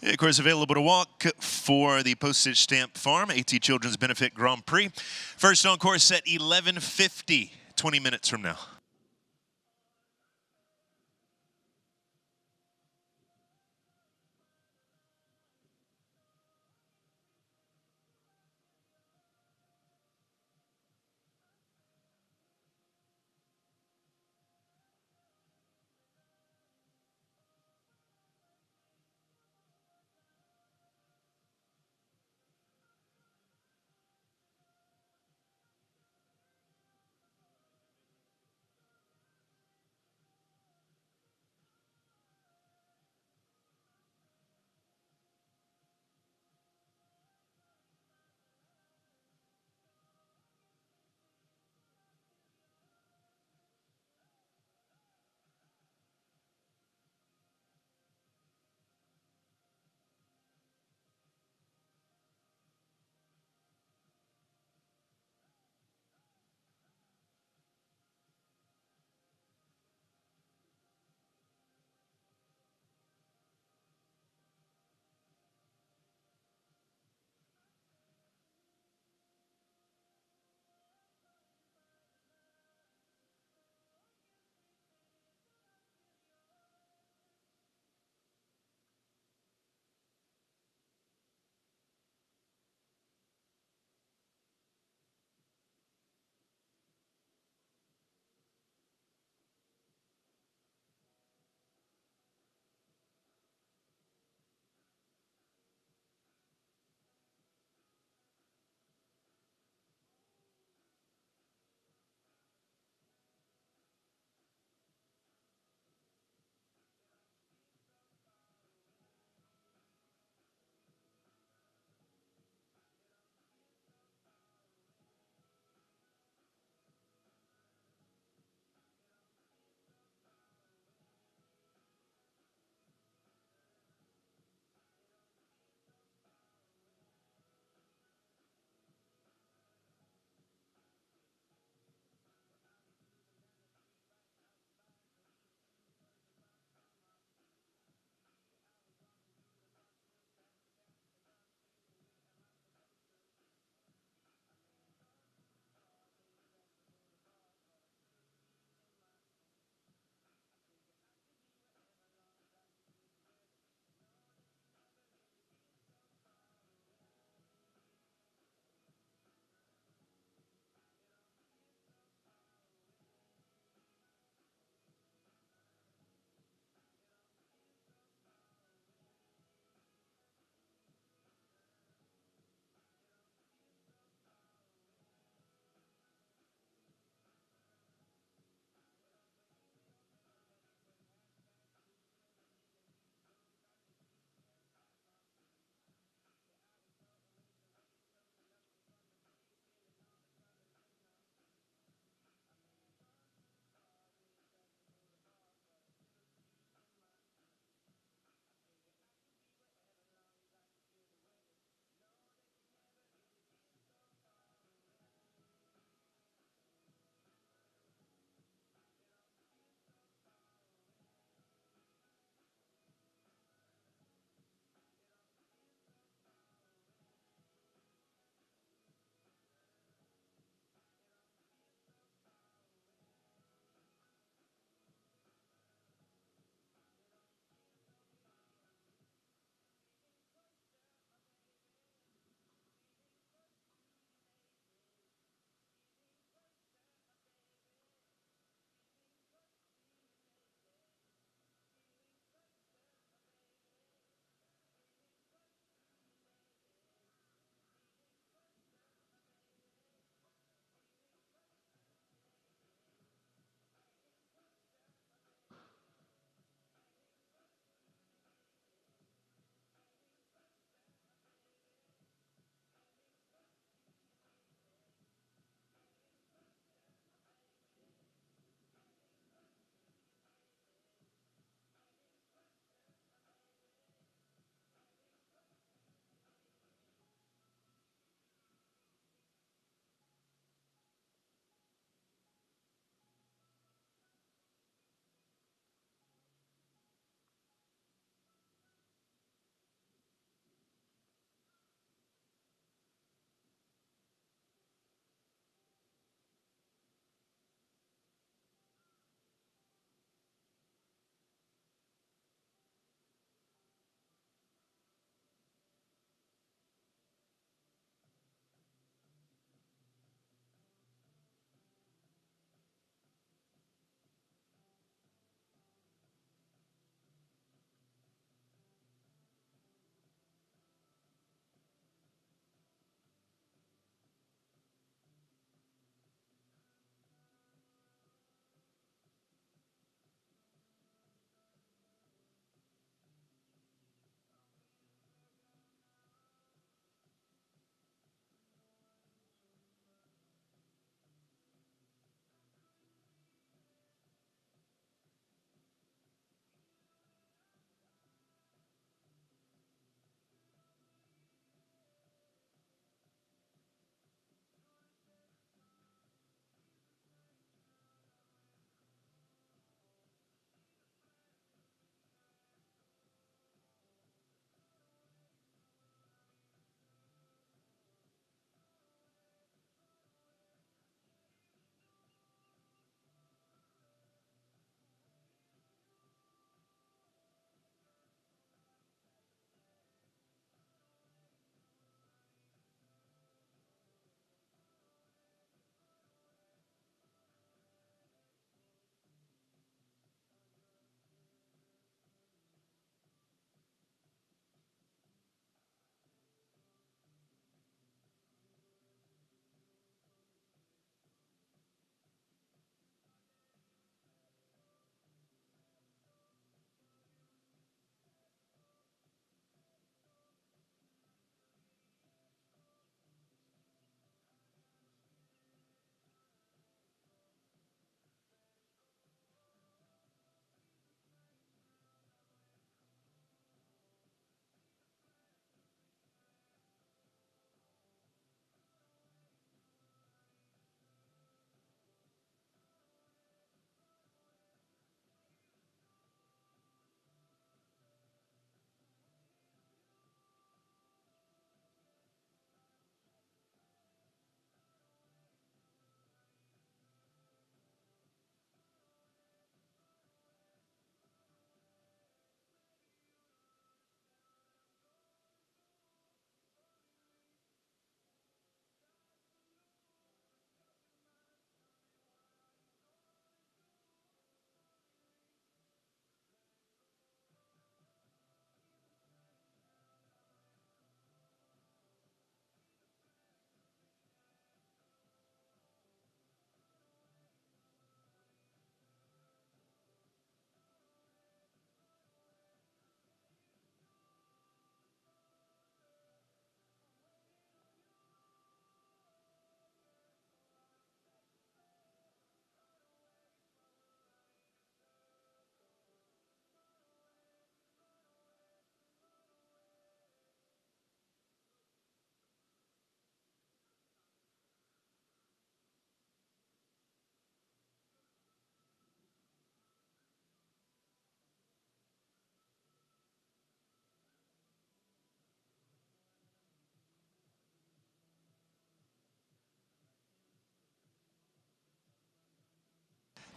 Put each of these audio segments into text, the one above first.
Of course, available to walk for the Postage Stamp Farm AT Children's Benefit Grand Prix. First on course at 11:50, 20 minutes from now.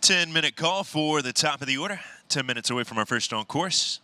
10-minute call for the top of the order. 10 minutes away from our first on course.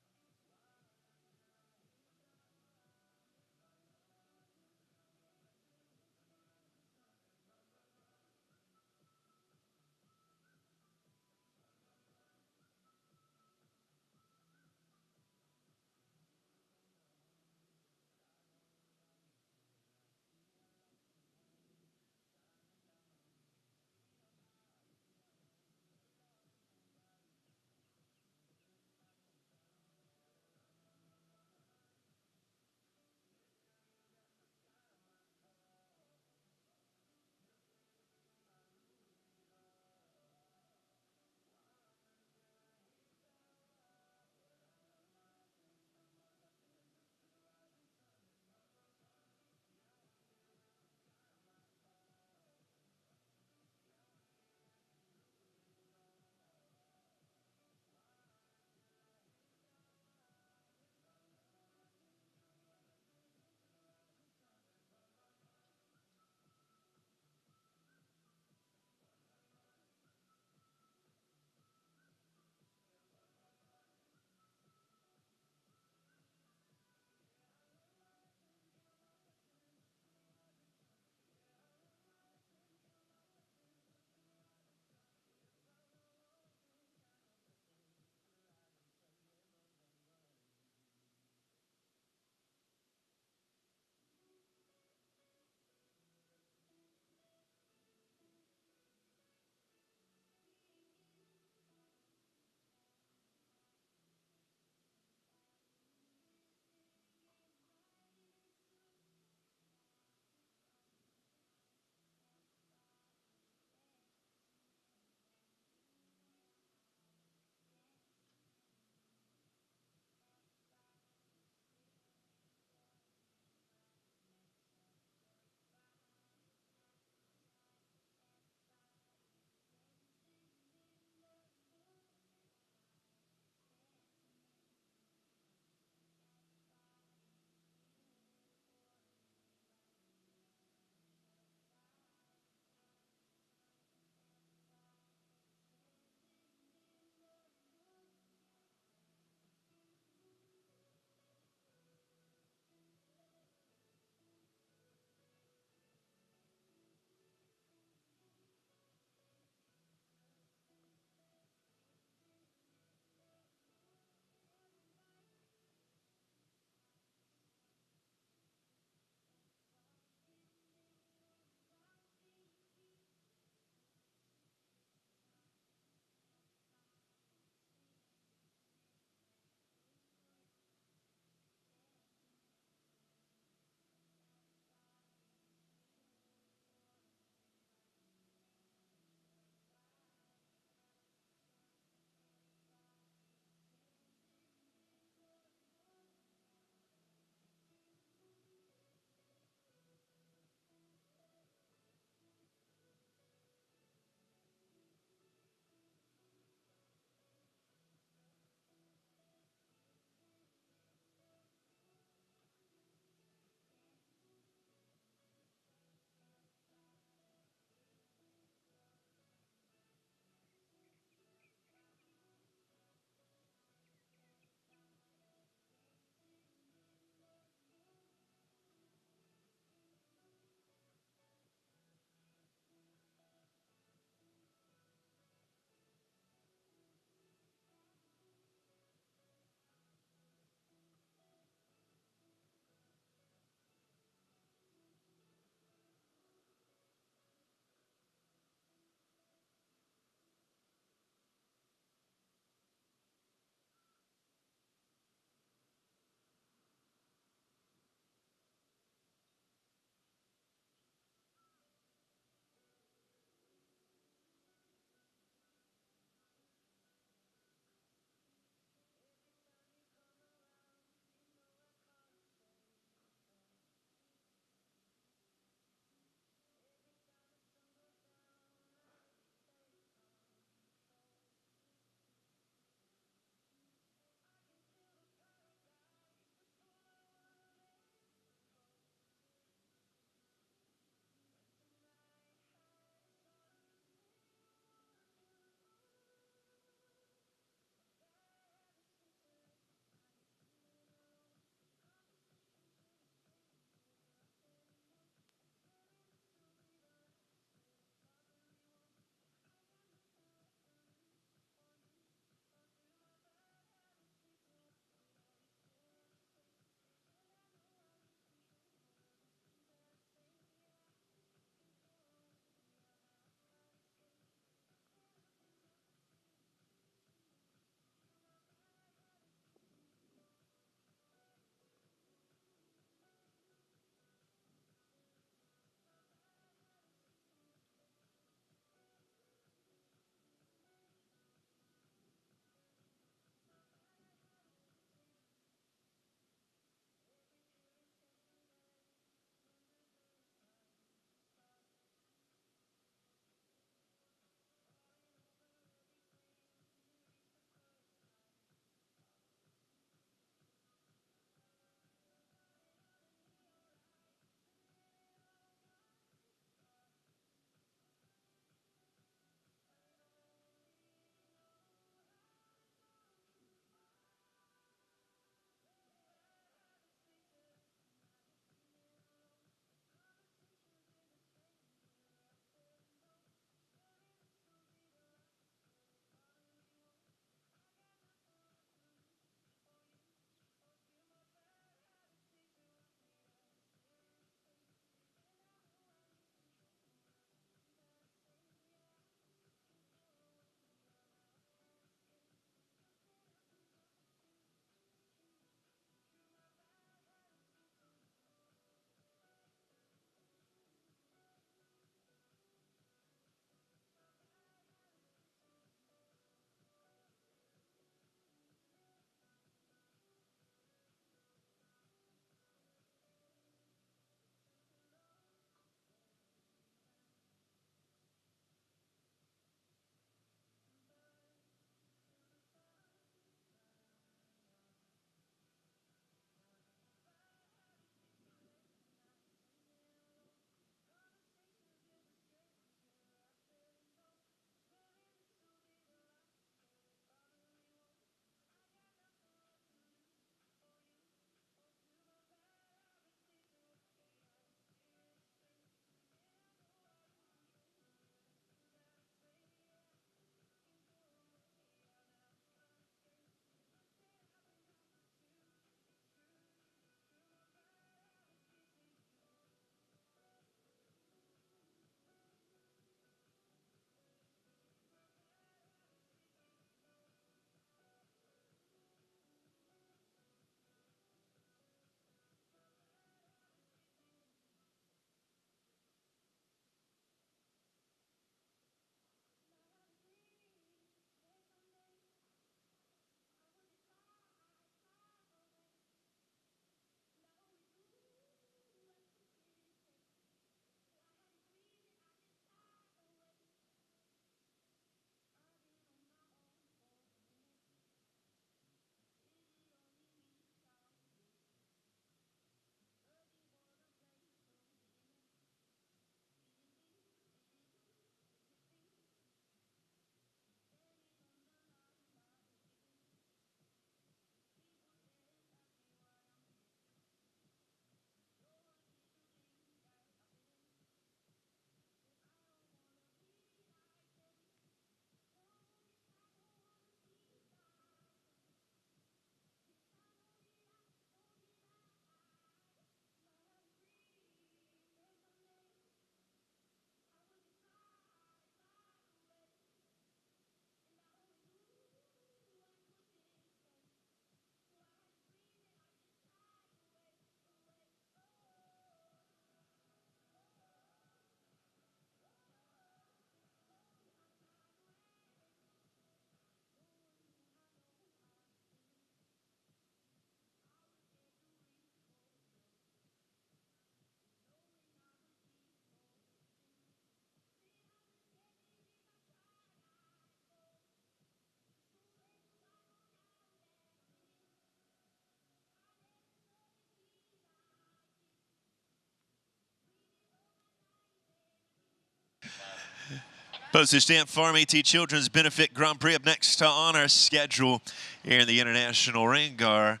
Postage Stamp Farm AT Children's Benefit Grand Prix up next on our schedule here in the International Ring. Our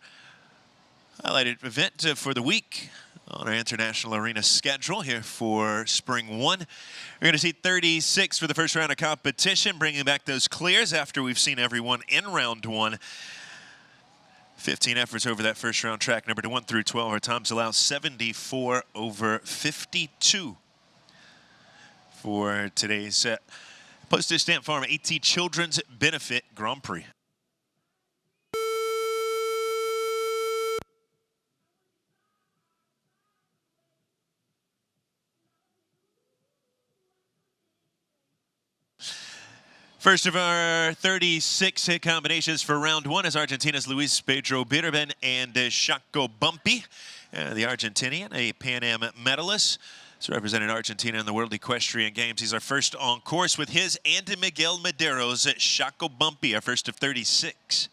highlighted event for the week on our International Arena schedule here for Spring 1. We're going to see 36 for the first round of competition, bringing back those clears after we've seen everyone in round 1. 15 efforts over that first round track, numbered 1 through 12. Our times allow 74 over 52 for today's Postage Stamp Farm AT Children's Benefit Grand Prix. First of our 36 hit combinations for round 1 is Argentina's Luis Pedro Birben and Chaco Bumpy. The Argentinian, a Pan Am medalist. He's represented Argentina in the World Equestrian Games. He's our first on course with his and Miguel Madero's Chaco Bumpy, our first of 36.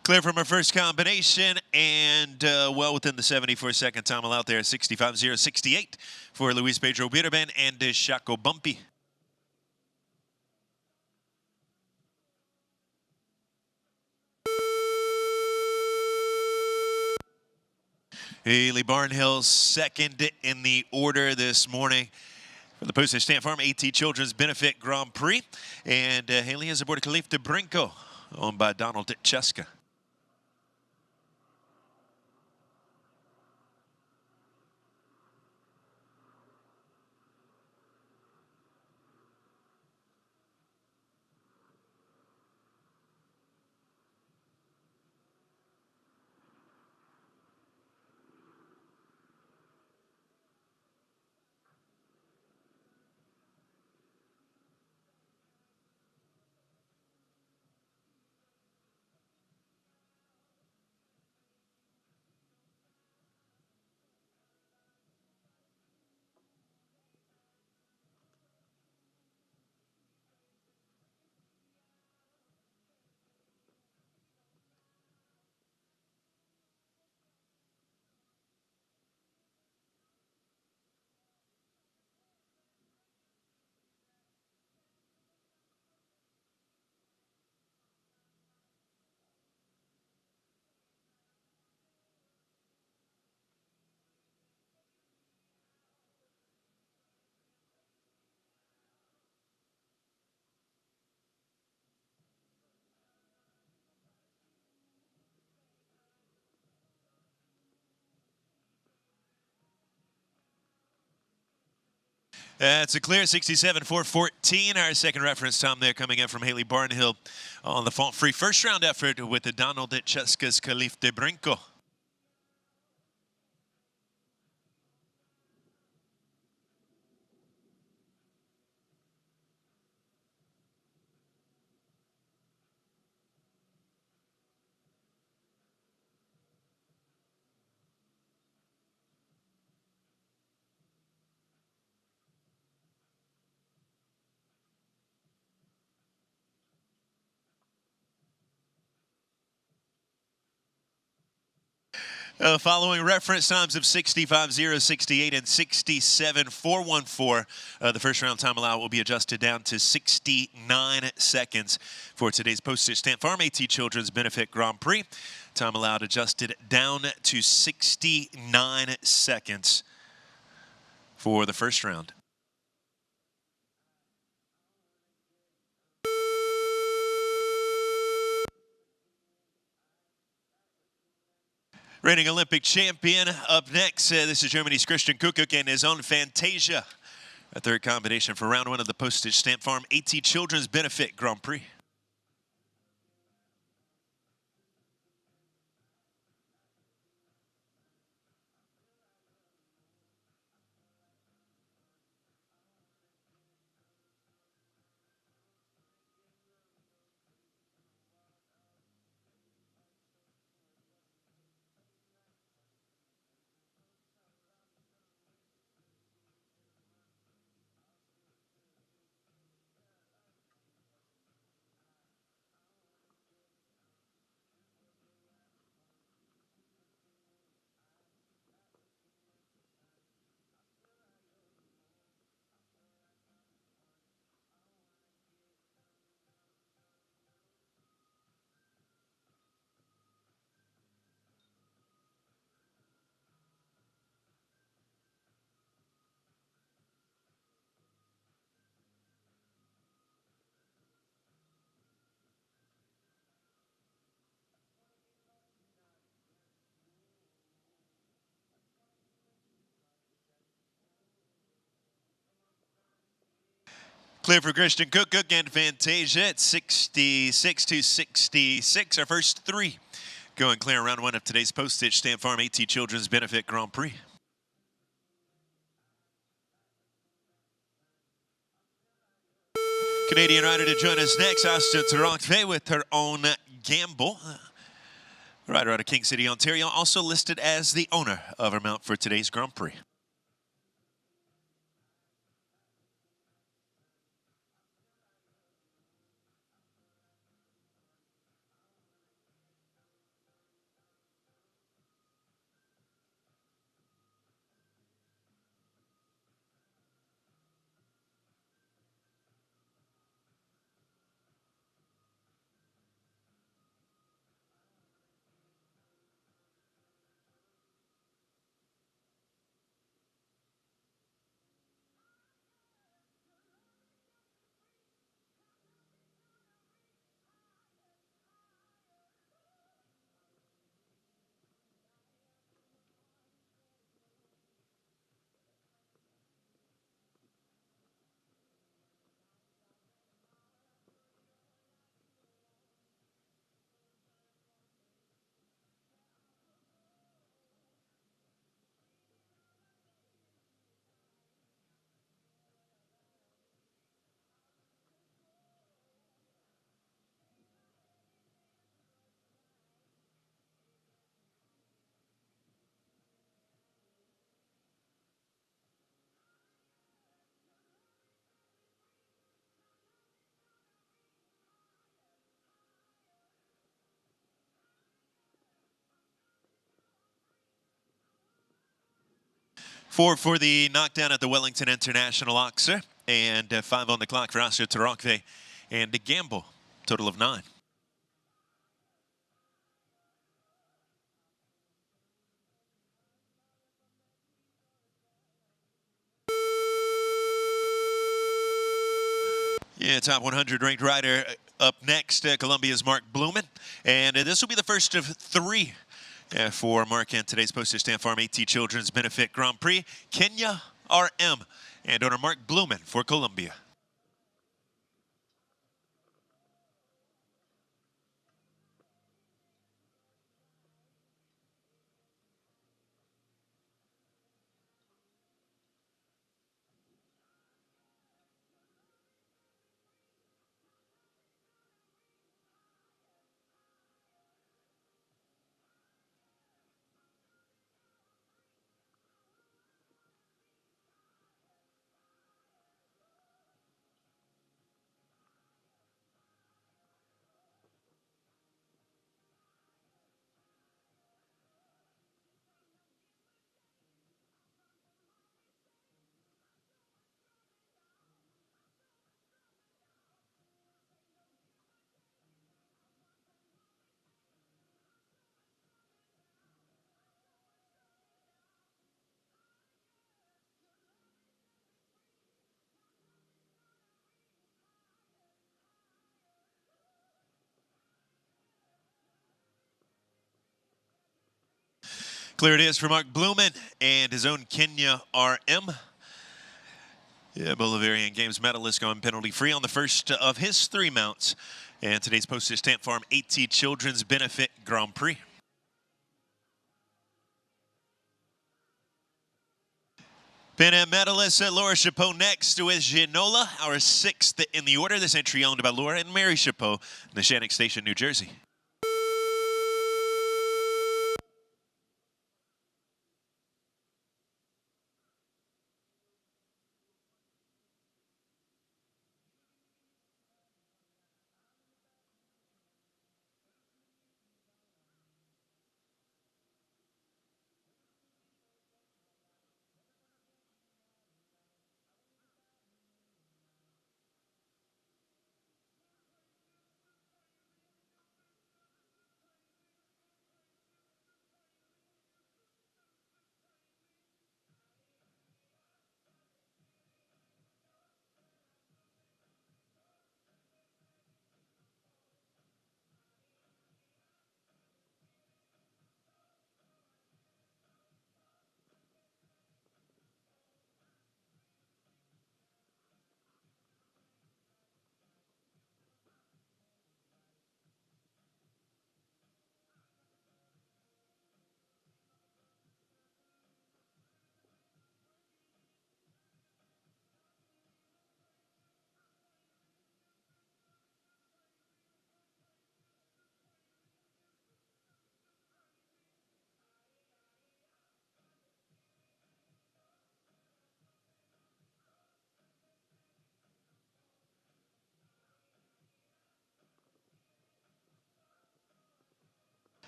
Clear from our first combination and well within the 74-second time allowed there, 65.068 for Luis Pedro Birben and Chaco Bumpy. Haley Barnhill second in the order this morning for the Postage Stamp Farm AT Children's Benefit Grand Prix. And Haley is aboard Calif de Brinco, owned by Donald Cheska. That's a clear 67.414. Our second reference time there coming in from Haley Barnhill on the fault-free first round effort with the Donald Cheska's Calif de Brinco. Following reference times of 65.068 and 67.414, the first round time allowed will be adjusted down to 69 seconds for today's Postage Stamp Farm AT Children's Benefit Grand Prix. Time allowed adjusted down to 69 seconds for the first round. Reigning Olympic champion up next. This is Germany's Christian Kuckuck and his own Fantasia. A third combination for round one of the Postage Stamp Farm AT Children's Benefit Grand Prix. Clear for Christian Kuckuck and Fantasia at 66 to 66. Our first three going clear in round one of today's Postage Stamp Farm AT Children's Benefit Grand Prix. Canadian rider to join us next, Asta Tarakve with her own Gamble. Rider out of King City, Ontario, also listed as the owner of her mount for today's Grand Prix. Four for the knockdown at the Wellington International Oxer, and 5 on the clock for Asta Tarakve and a Gamble, total of 9. Yeah, top 100 ranked rider up next, Colombia's Mark Blumen, and this will be the first of 3 for Mark and today's Postage Stamp Farm AT Children's Benefit Grand Prix. Kenya RM and owner Mark Blumen for Colombia. Clear it is for Mark Blumen and his own Kenya RM. Yeah, Bolivarian Games medalist going penalty free on the first of his 3 mounts. And today's Postage Stamp Farm AT Children's Benefit Grand Prix. Pan Am medalist Laura Chapeau next with Ginola, our 6th in the order. This entry owned by Laura and Mary Chapeau, Neshannock Station, New Jersey.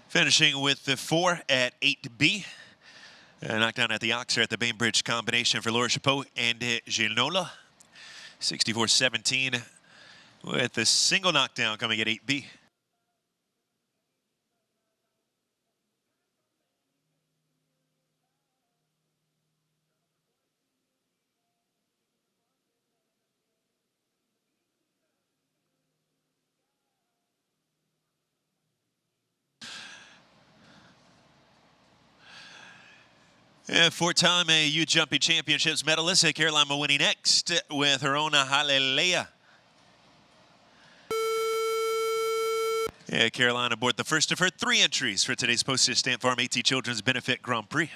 Finishing with the 4 at 8B. Knockdown at the Oxer at the Bainbridge combination for Laura Chapeau and Ginola. 64-17 with the single knockdown coming at 8B. Yeah, 4-time U Jumping Championships medalist Caroline Mawini next with her own Hallelujah. Yeah, Caroline aboard the first of her 3 entries for today's Postage Stamp Farm AT Children's Benefit Grand Prix.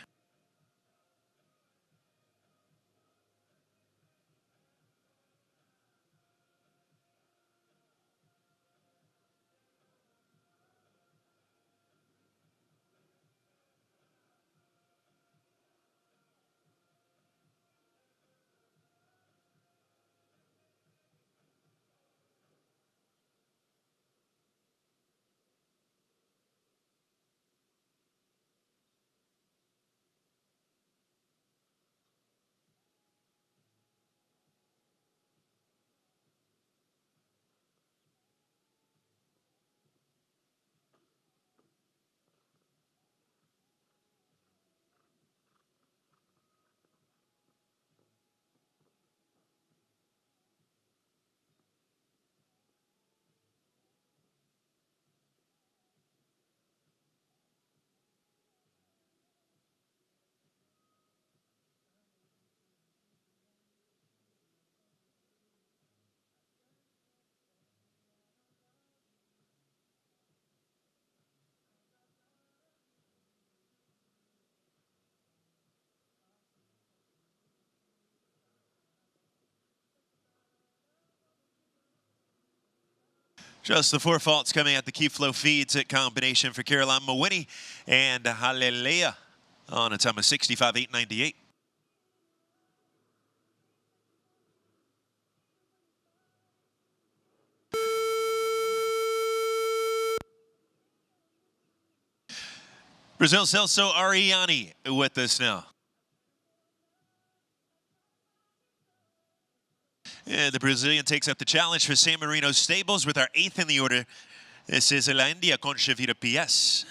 Just the 4 faults coming at the key flow feeds at combination for Caroline Mawini and Hallelujah on a time of 65.898. Brazil's Celso Ariani with us now. Yeah, the Brazilian takes up the challenge for San Marino Stables with our 8th in the order. This is La India Concha Vida PS.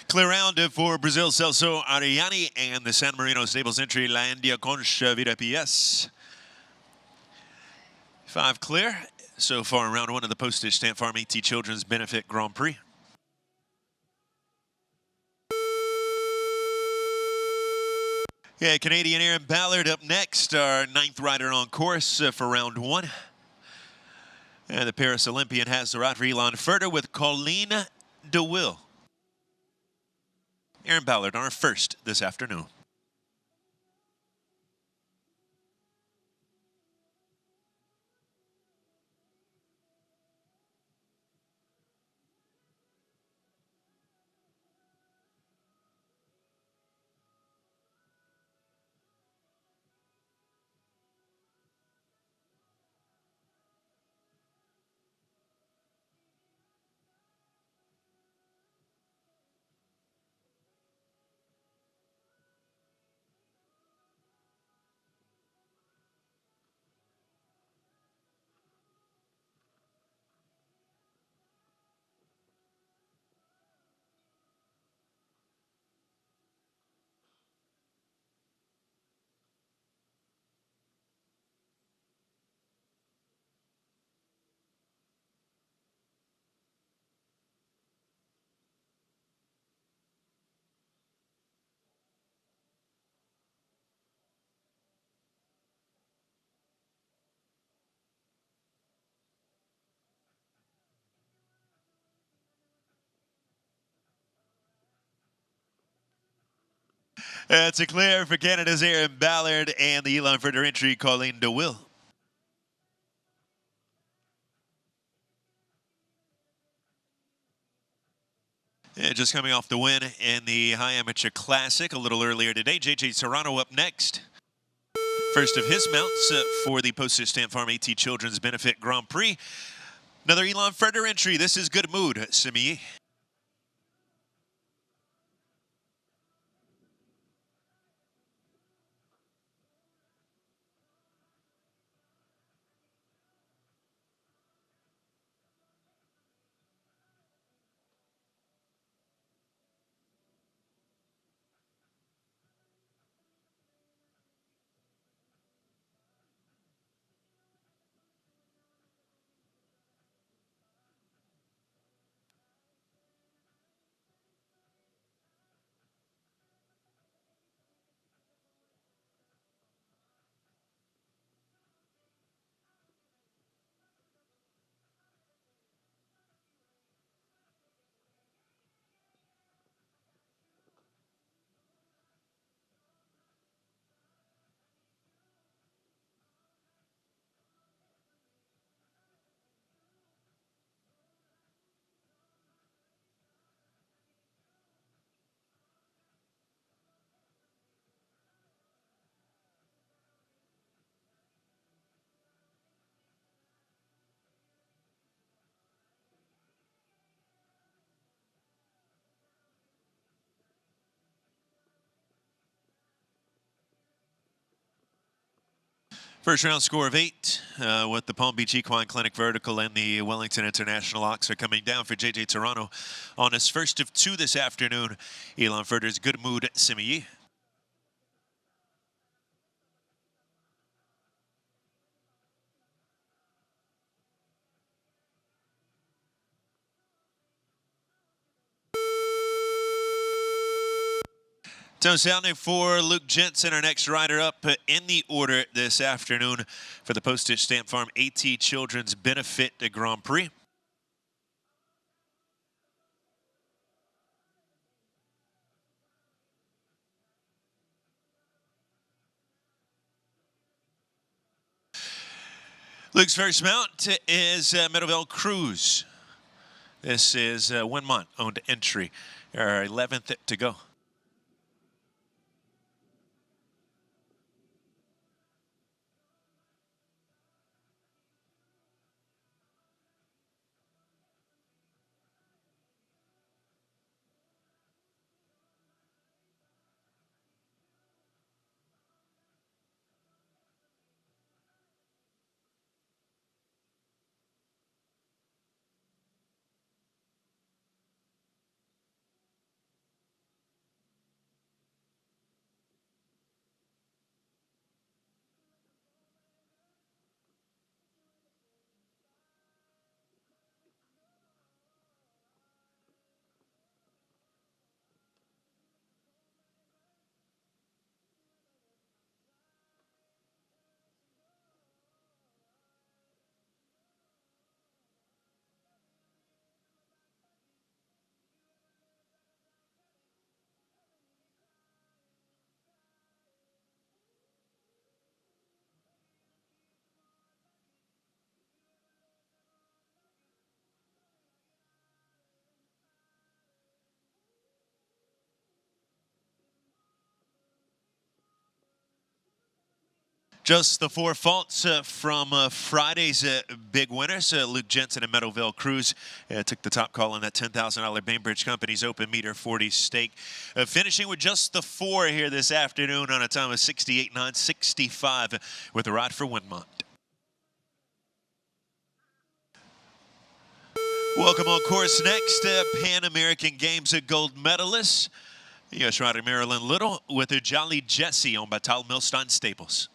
Clear round for Brazil, Celso Ariani, and the San Marino Stables entry, La India Concha Vida PS. 5 clear so far in round 1 of the Postage Stamp Farm AT Children's Benefit Grand Prix. Yeah, Canadian Aaron Ballard up next, our 9th rider on course for round 1. And the Paris Olympian has the ride for Elon Furter with Colleen DeWill. Aaron Ballard on our first this afternoon. It's a clear for Canada's Aaron Ballard and the Elon Furter entry, Colleen DeWill. Yeah, just coming off the win in the High Amateur Classic a little earlier today. JJ Serrano up next. First of his mounts for the Postage Stamp Farm AT Children's Benefit Grand Prix. Another Elon Furter entry. This is Good Mood, Simi. First round score of 8 with the Palm Beach Equine Clinic Vertical and the Wellington International Ox are coming down for JJ Toronto on his first of 2 this afternoon. Elon Furter's Good Mood, Simi. Tone sounding for Luke Jensen, our next rider up in the order this afternoon for the Postage Stamp Farm AT Children's Benefit Grand Prix. Luke's first mount is Meadowvale Cruise. This is Winmont owned entry, our 11th to go. Just the four faults from Friday's big winners. Luke Jensen and Meadowville Cruz took the top call on that $10,000 Bainbridge Company's Open Meter 40 stake. Finishing with just the four here this afternoon on a time of 68.965 with a ride for Windmont. Welcome on course next, Pan American Games gold medalist, U.S. rider Marilyn Little with a Jolly Jessie owned by Tal Milstein Staples.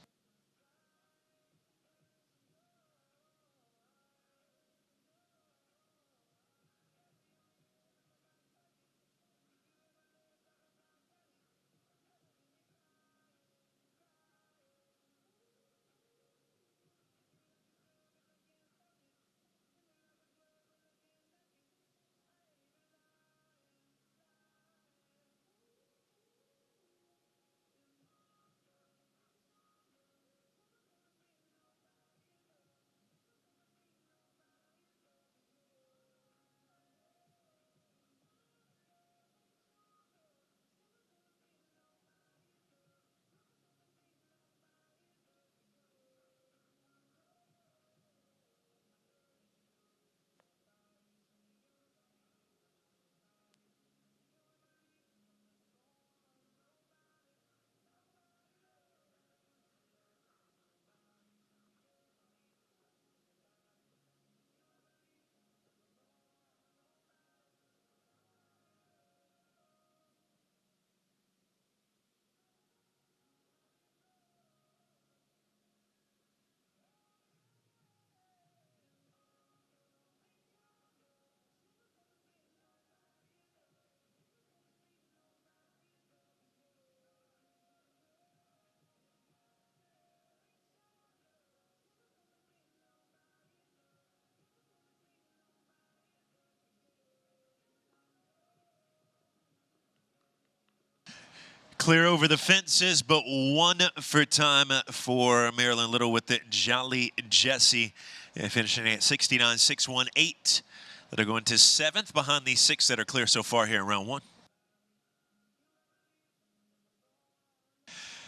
Clear over the fences, but one for time for Marilyn Little with the Jolly Jessie, finishing at 69.618. That are going to seventh behind the six that are clear so far here in round one.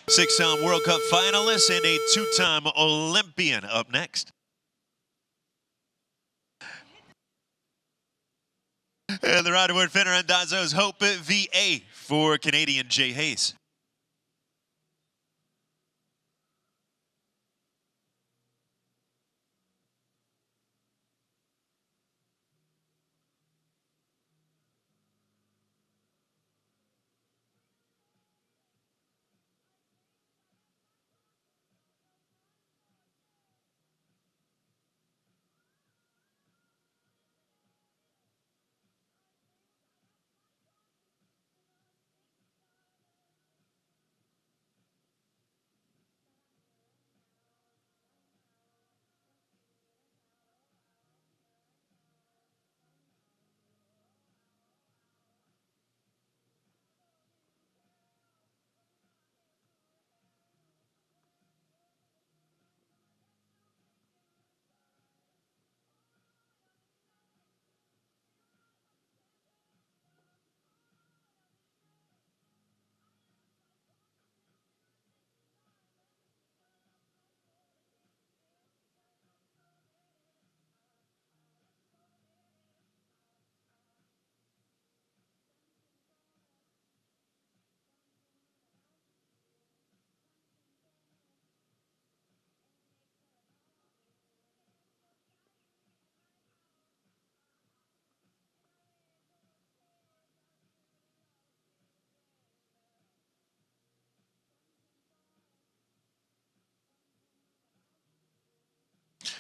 Six-time World Cup finalist and a two-time Olympian up next. And the rider would finalized Hope VA for Canadian Jay Hayes.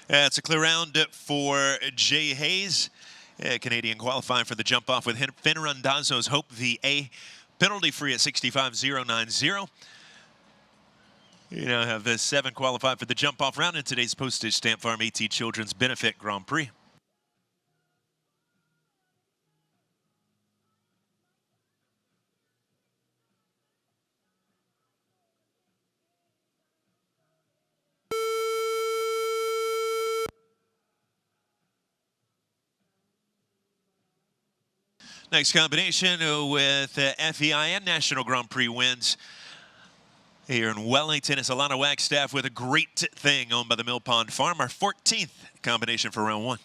It's a clear round for Jay Hayes. Canadian qualifying for the jump off with Finn Randazzo's Hope VA. Penalty free at 65.090. You now have the seven qualified for the jump off round in today's Postage Stamp Farm AT Children's Benefit Grand Prix. Next combination with FEIN National Grand Prix wins. Here in Wellington, it's Alana Wagstaff with a great thing owned by the Mill Pond Farm. Our 14th combination for round one.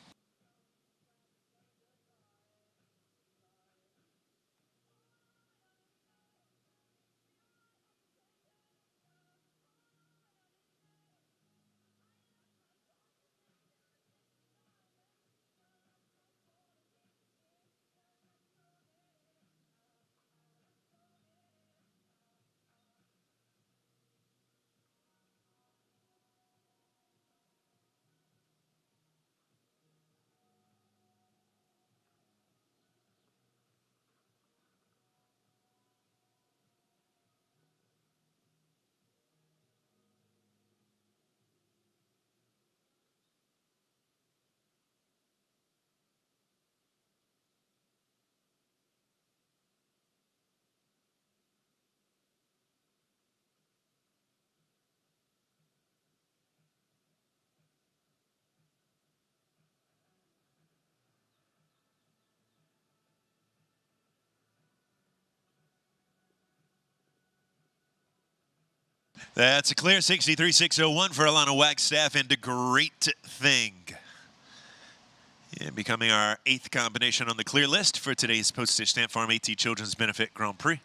That's a clear 63.601 for Alana Wagstaff and a great thing. And becoming our 8th combination on the clear list for today's Postage Stamp Farm AT Children's Benefit Grand Prix.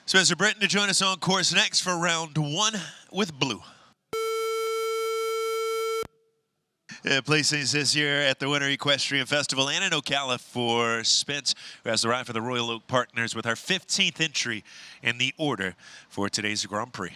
Spencer Britton to join us on course next for round one with blue. Placings this year at the Winter Equestrian Festival and in Ocala for Spence, who has the ride for the Royal Oak Partners with our 15th entry in the order for today's Grand Prix.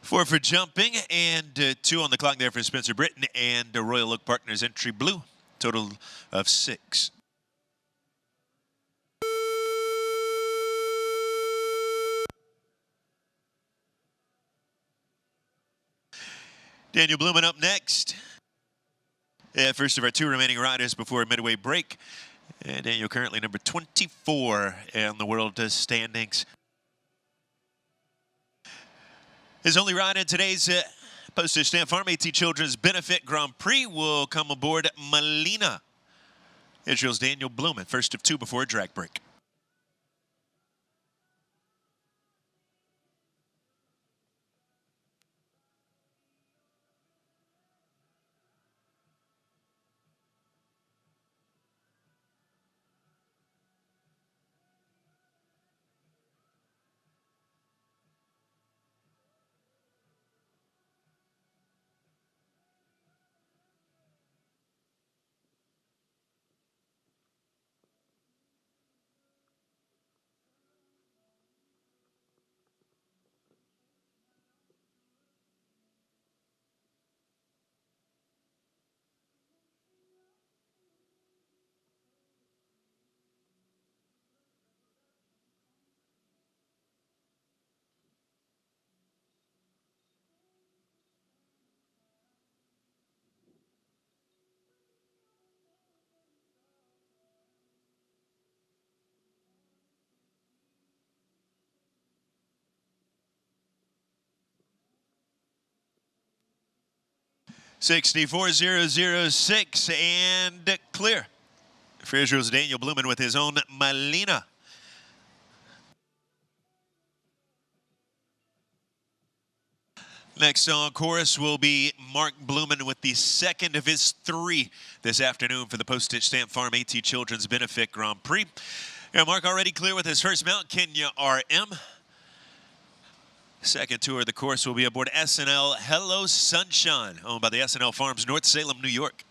Four for jumping and 2 on the clock there for Spencer Britton and Royal Oak Partners entry blue. Total of 6. Daniel Blumen up next. First of our 2 remaining riders before a midway break. And Daniel currently number 24 in the world standings. His only ride in today's Postage Stamp Farm AT Children's Benefit Grand Prix will come aboard Melina. Israel's Daniel Blumen, first of 2 before a drag break. 64006 and clear. For Israel's Daniel Blumen with his own Malina. Next on chorus will be Mark Blumen with the second of his 3 this afternoon for the Postage Stamp Farm AT Children's Benefit Grand Prix. Mark already clear with his first mount, Kenya RM. Second tour of the course will be aboard SNL Hello Sunshine, owned by the SNL Farms, North Salem, New York.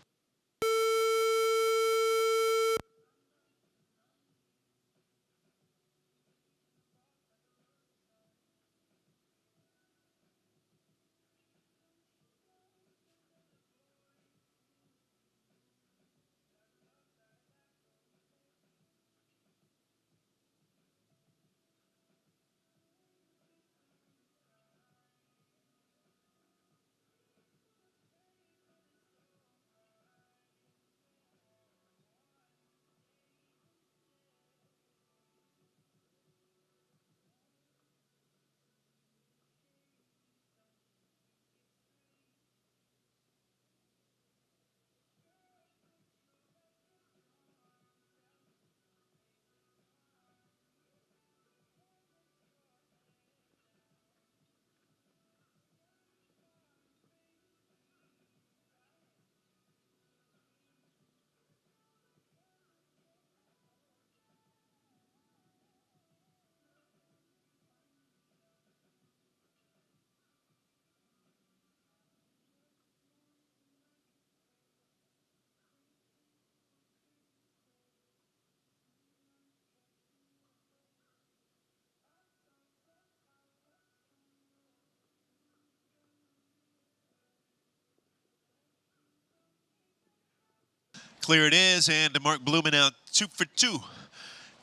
Clear it is, and Mark Blumen out 2 for 2.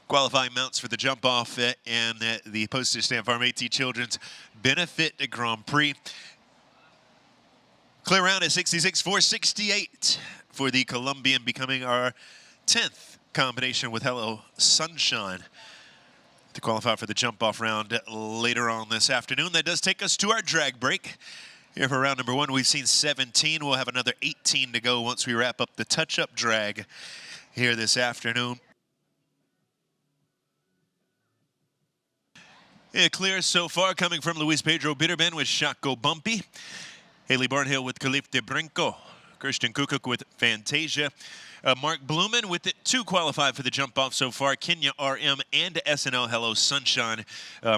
Qualifying mounts for the jump off and the Postage Stamp Farm AT Children's Benefit Grand Prix. Clear round at 66.468 for the Colombian, becoming our 10th combination with Hello Sunshine to qualify for the jump off round later on this afternoon. That does take us to our drag break. Here for round number 1, we've seen 17. We'll have another 18 to go once we wrap up the touch-up drag here this afternoon. Clear so far coming from Luis Pedro Bitterben with Chaco Bumpy. Haley Barnhill with Khalif de Brinco. Christian Kukuk with Fantasia. Mark Blumen with it 2 qualified for the jump off so far. Kenya RM and SNL Hello Sunshine.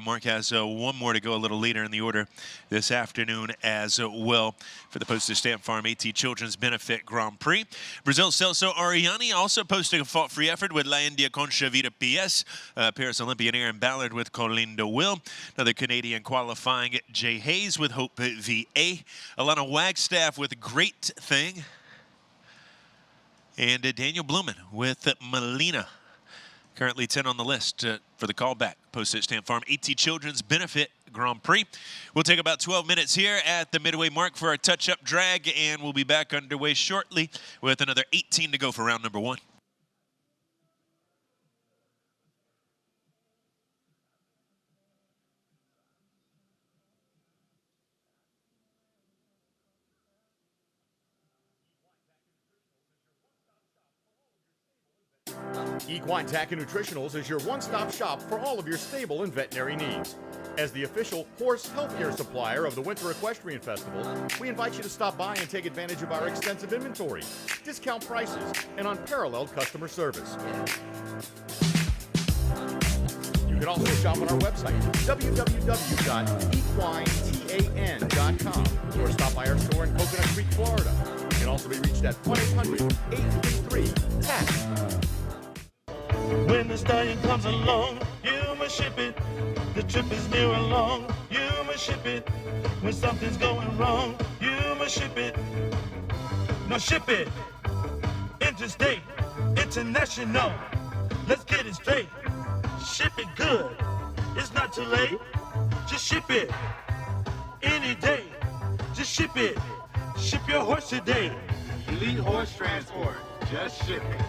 Mark has 1 more to go a little later in the order this afternoon as well for the Postage Stamp Farm AT Children's Benefit Grand Prix. Brazil Celso Ariani also posting a fault-free effort with La India Concha Vida PS. Paris Olympian Aaron Ballard with Colindo Will. Another Canadian qualifying, Jay Hayes with Hope VA. Alana Wagstaff with Great Thing. And Daniel Blumen with Melina. Currently 10 on the list for the callback. Postage Stamp Farm AT Children's Benefit Grand Prix. We'll take about 12 minutes here at the midway mark for our touch-up drag, and we'll be back underway shortly with another 18 to go for round number 1. Equine Tack and Nutritionals is your one-stop shop for all of your stable and veterinary needs. As the official horse healthcare supplier of the Winter Equestrian Festival, we invite you to stop by and take advantage of our extensive inventory, discount prices, and unparalleled customer service. You can also shop on our website, www.equinetan.com, or stop by our store in Coconut Creek, Florida. You can also be reached at 1-800-833-TAC. When the stallion comes along, you must ship it. The trip is near or long, you must ship it. When something's going wrong, you must ship it. Now ship it. Interstate, international. Let's get it straight. Ship it good. It's not too late. Just ship it. Any day. Just ship it. Ship your horse today. Elite Horse Transport. Just ship it.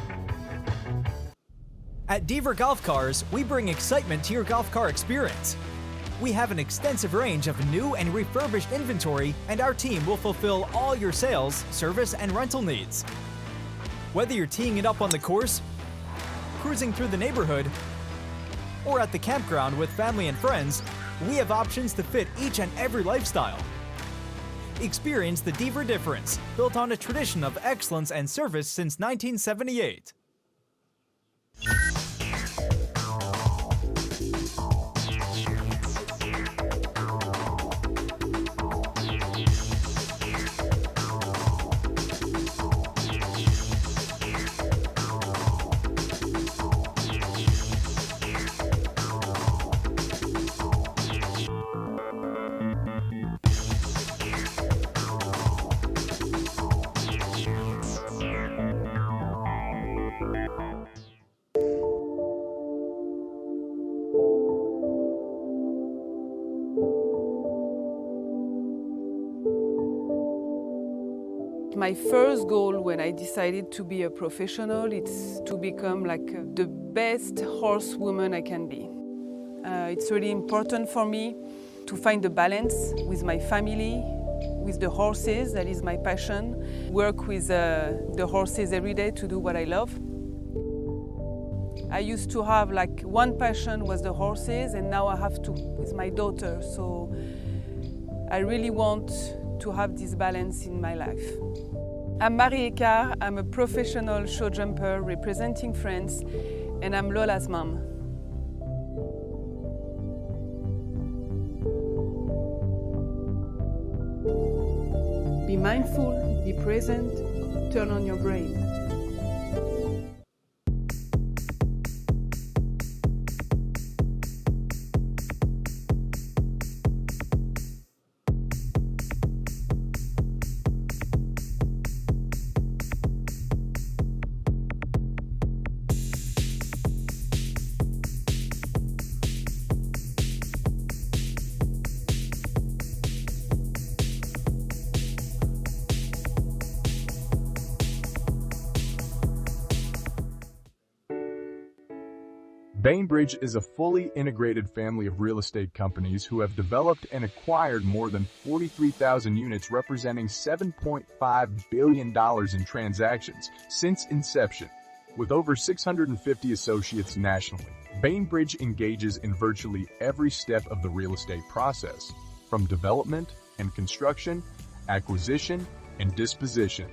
At Deaver Golf Cars, we bring excitement to your golf car experience. We have an extensive range of new and refurbished inventory, and our team will fulfill all your sales, service, and rental needs. Whether you're teeing it up on the course, cruising through the neighborhood, or at the campground with family and friends, we have options to fit each and every lifestyle. Experience the Deaver difference, built on a tradition of excellence and service since 1978. My first goal when I decided to be a professional is to become like the best horsewoman I can be. It's really important for me to find the balance with my family, with the horses, that is my passion. Work with the horses every day to do what I love. I used to have like one passion was the horses, and now I have two with my daughter. So I really want to have this balance in my life. I'm Marie Ecart, I'm a professional show jumper representing France, and I'm Lola's mom. Be mindful, be present, turn on your brain. Bainbridge is a fully integrated family of real estate companies who have developed and acquired more than 43,000 units representing $7.5 billion in transactions since inception. With over 650 associates nationally, Bainbridge engages in virtually every step of the real estate process, from development and construction, acquisition and disposition,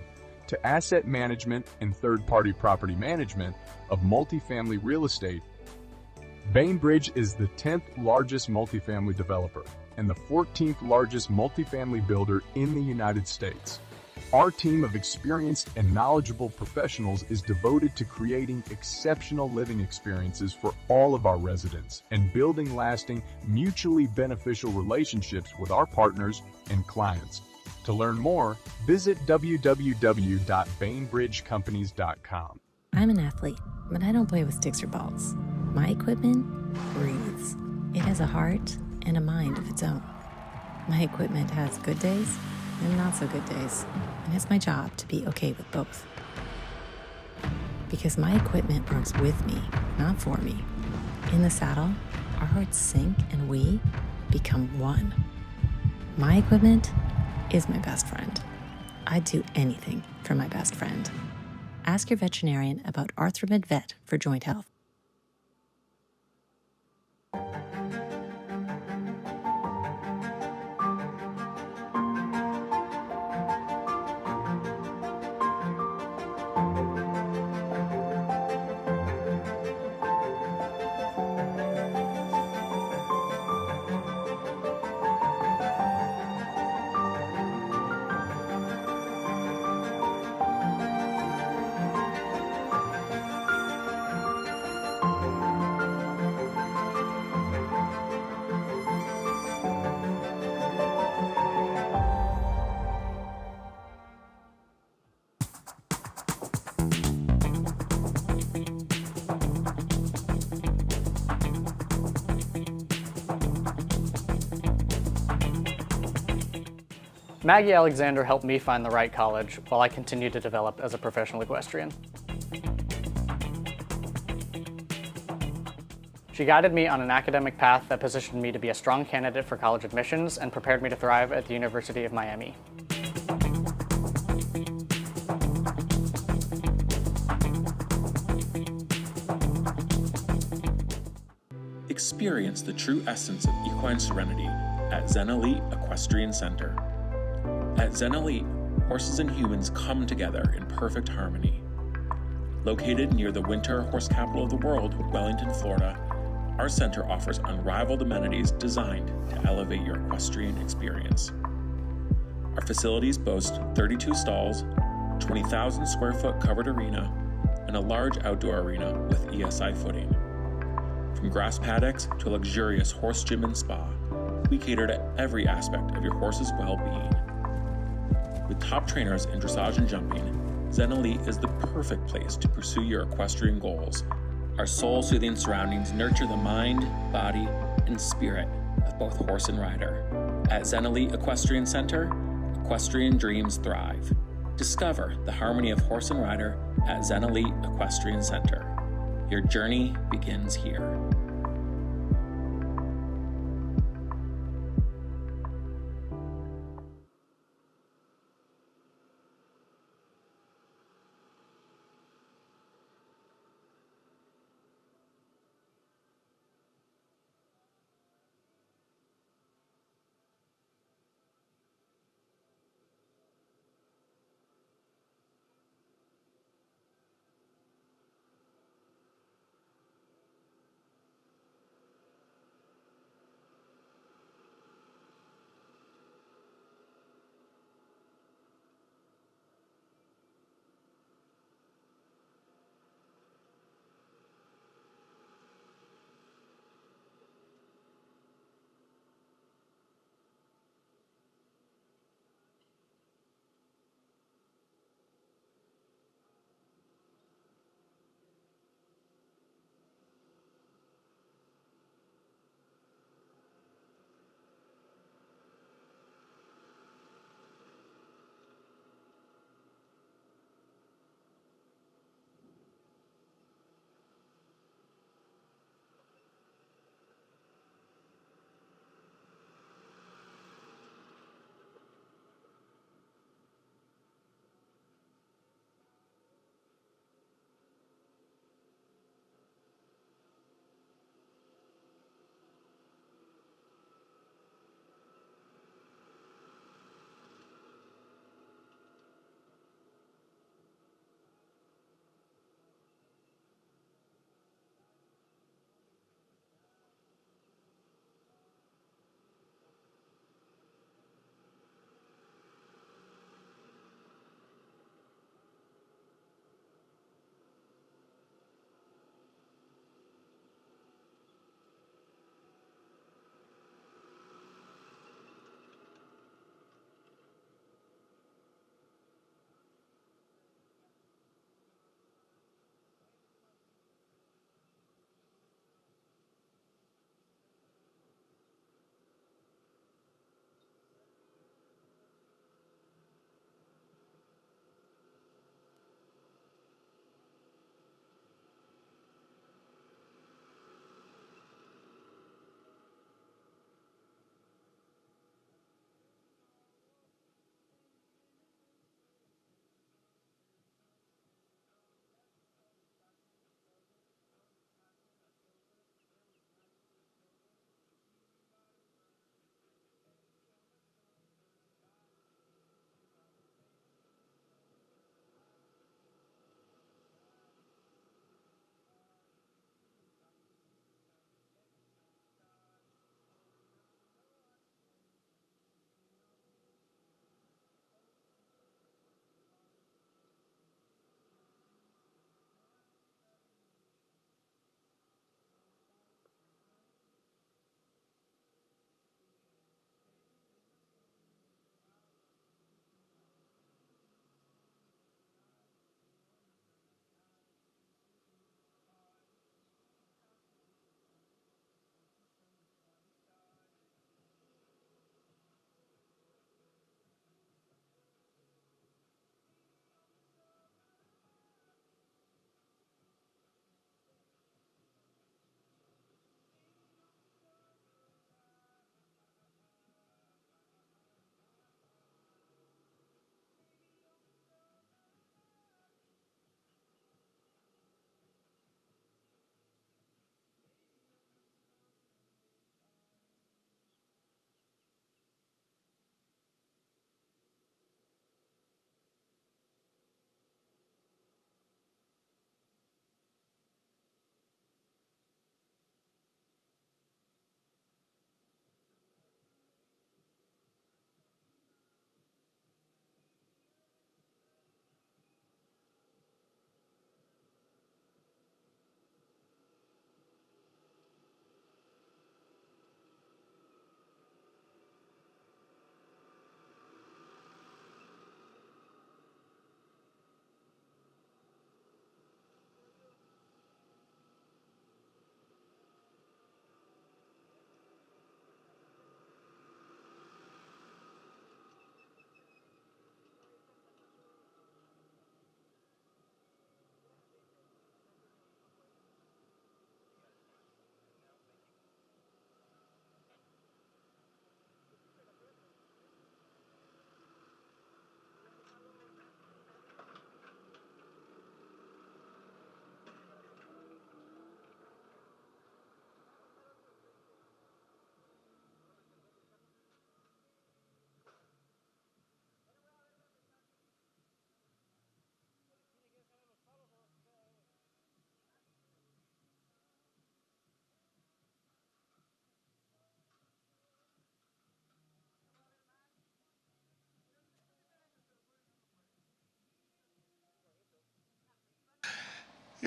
to asset management and third-party property management of multifamily real estate. Bainbridge is the 10th largest multifamily developer and the 14th largest multifamily builder in the United States. Our team of experienced and knowledgeable professionals is devoted to creating exceptional living experiences for all of our residents and building lasting, mutually beneficial relationships with our partners and clients. To learn more, visit www.bainbridgecompanies.com. I'm an athlete, but I don't play with sticks or balls. My equipment breathes. It has a heart and a mind of its own. My equipment has good days and not so good days, and it's my job to be okay with both. Because my equipment works with me, not for me. In the saddle, our hearts sync and we become one. My equipment is my best friend. I'd do anything for my best friend. Ask your veterinarian about Arthromed Vet for joint health. Maggie Alexander helped me find the right college while I continued to develop as a professional equestrian. She guided me on an academic path that positioned me to be a strong candidate for college admissions and prepared me to thrive at the University of Miami. Experience the true essence of equine serenity at Zen Elite Equestrian Center. At Zen Elite, horses and humans come together in perfect harmony. Located near the winter horse capital of the world, Wellington, Florida, our center offers unrivaled amenities designed to elevate your equestrian experience. Our facilities boast 32 stalls, 20,000 square foot covered arena, and a large outdoor arena with ESI footing. From grass paddocks to a luxurious horse gym and spa, we cater to every aspect of your horse's well-being. With top trainers in dressage and jumping, Zen Elite is the perfect place to pursue your equestrian goals. Our soul-soothing surroundings nurture the mind, body, and spirit of both horse and rider. At Zen Elite Equestrian Center, equestrian dreams thrive. Discover the harmony of horse and rider at Zen Elite Equestrian Center. Your journey begins here.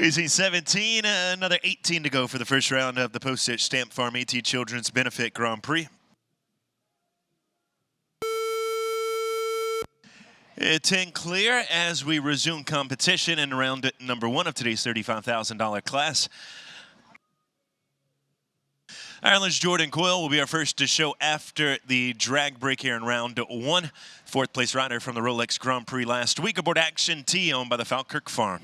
Easy 17, another 18 to go for the first round of the Postage Stamp Farm AT Children's Benefit Grand Prix. It's in clear as we resume competition in round number 1 of today's $35,000 class. Ireland's Jordan Coyle will be our first to show after the drag break here in round 1. Fourth place rider from the Rolex Grand Prix last week aboard Action T, owned by the Falkirk Farm.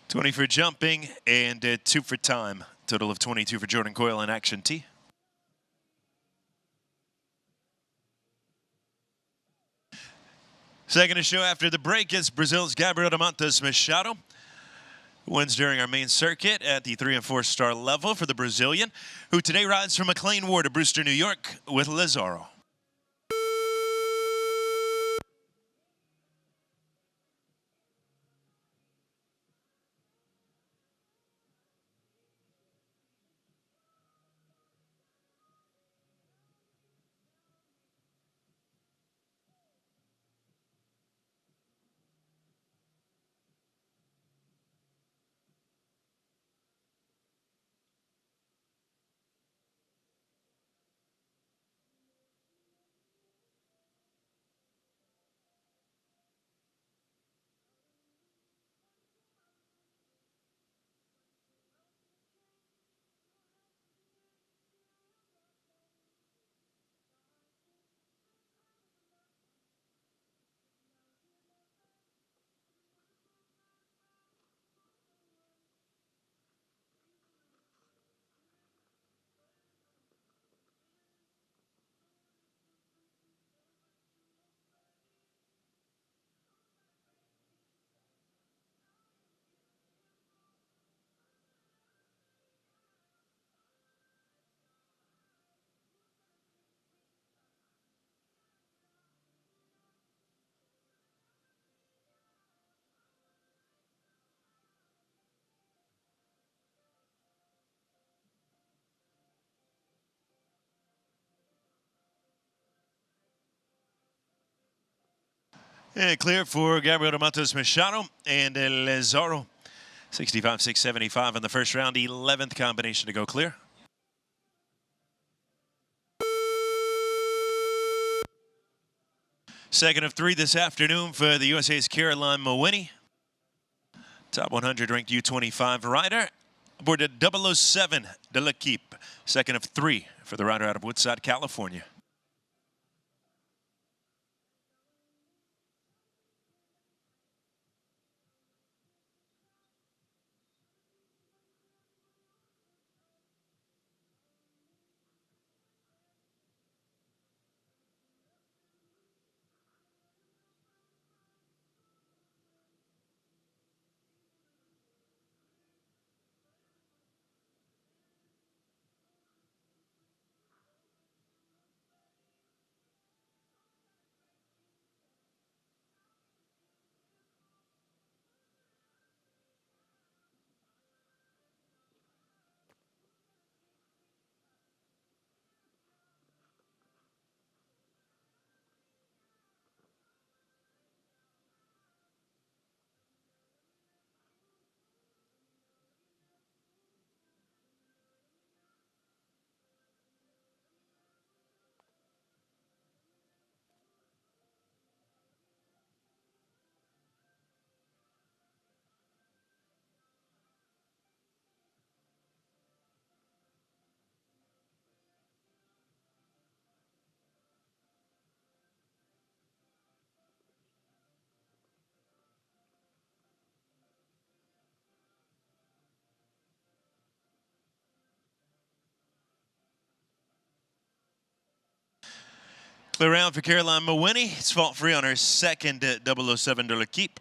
$20 for jumping and $2 for time. Total of $22 for Jordan Coyle and Action T. Second to show after the break is Brazil's Gabriel Montes Machado. Wins during our main circuit at the 3- and 4-star level for the Brazilian, who today rides from McLean Ward to Brewster, New York with Lazaro. And clear for Gabriel Montes Machado and Lazaro. 65, 675 in the first round, 11th combination to go clear. Second of 3 this afternoon for the USA's Caroline Mawhinney. Top 100 ranked U25 rider aboard the 007 de l'Equipe. Second of 3 for the rider out of Woodside, California. Clear round for Caroline Mawini. It's fault-free on her second 007 de l'équipe.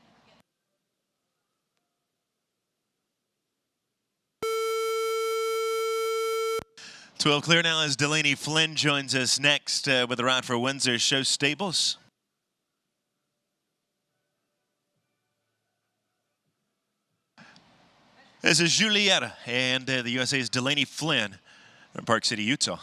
12 clear now as Delaney Flynn joins us next with a ride for Windsor Show Stables. This is Julietta and the USA's Delaney Flynn from Park City, Utah.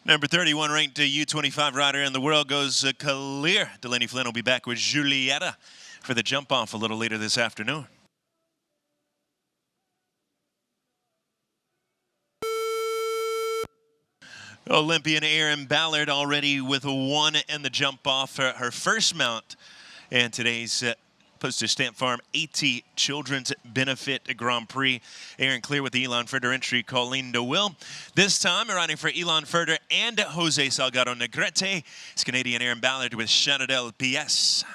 Number 31 ranked U25 rider in the world goes clear. Delaney Flynn will be back with Julietta for the jump off a little later this afternoon. Olympian Erin Ballard already with a 1 in the jump off her first mount in today's Postage Stamp Farm 80 Children's Benefit Grand Prix. Erin clear with the Elon Furter entry, Colleen DeWill. This time riding for Elon Furter and Jose Salgado Negrete. It's Canadian Erin Ballard with Chanadel PS.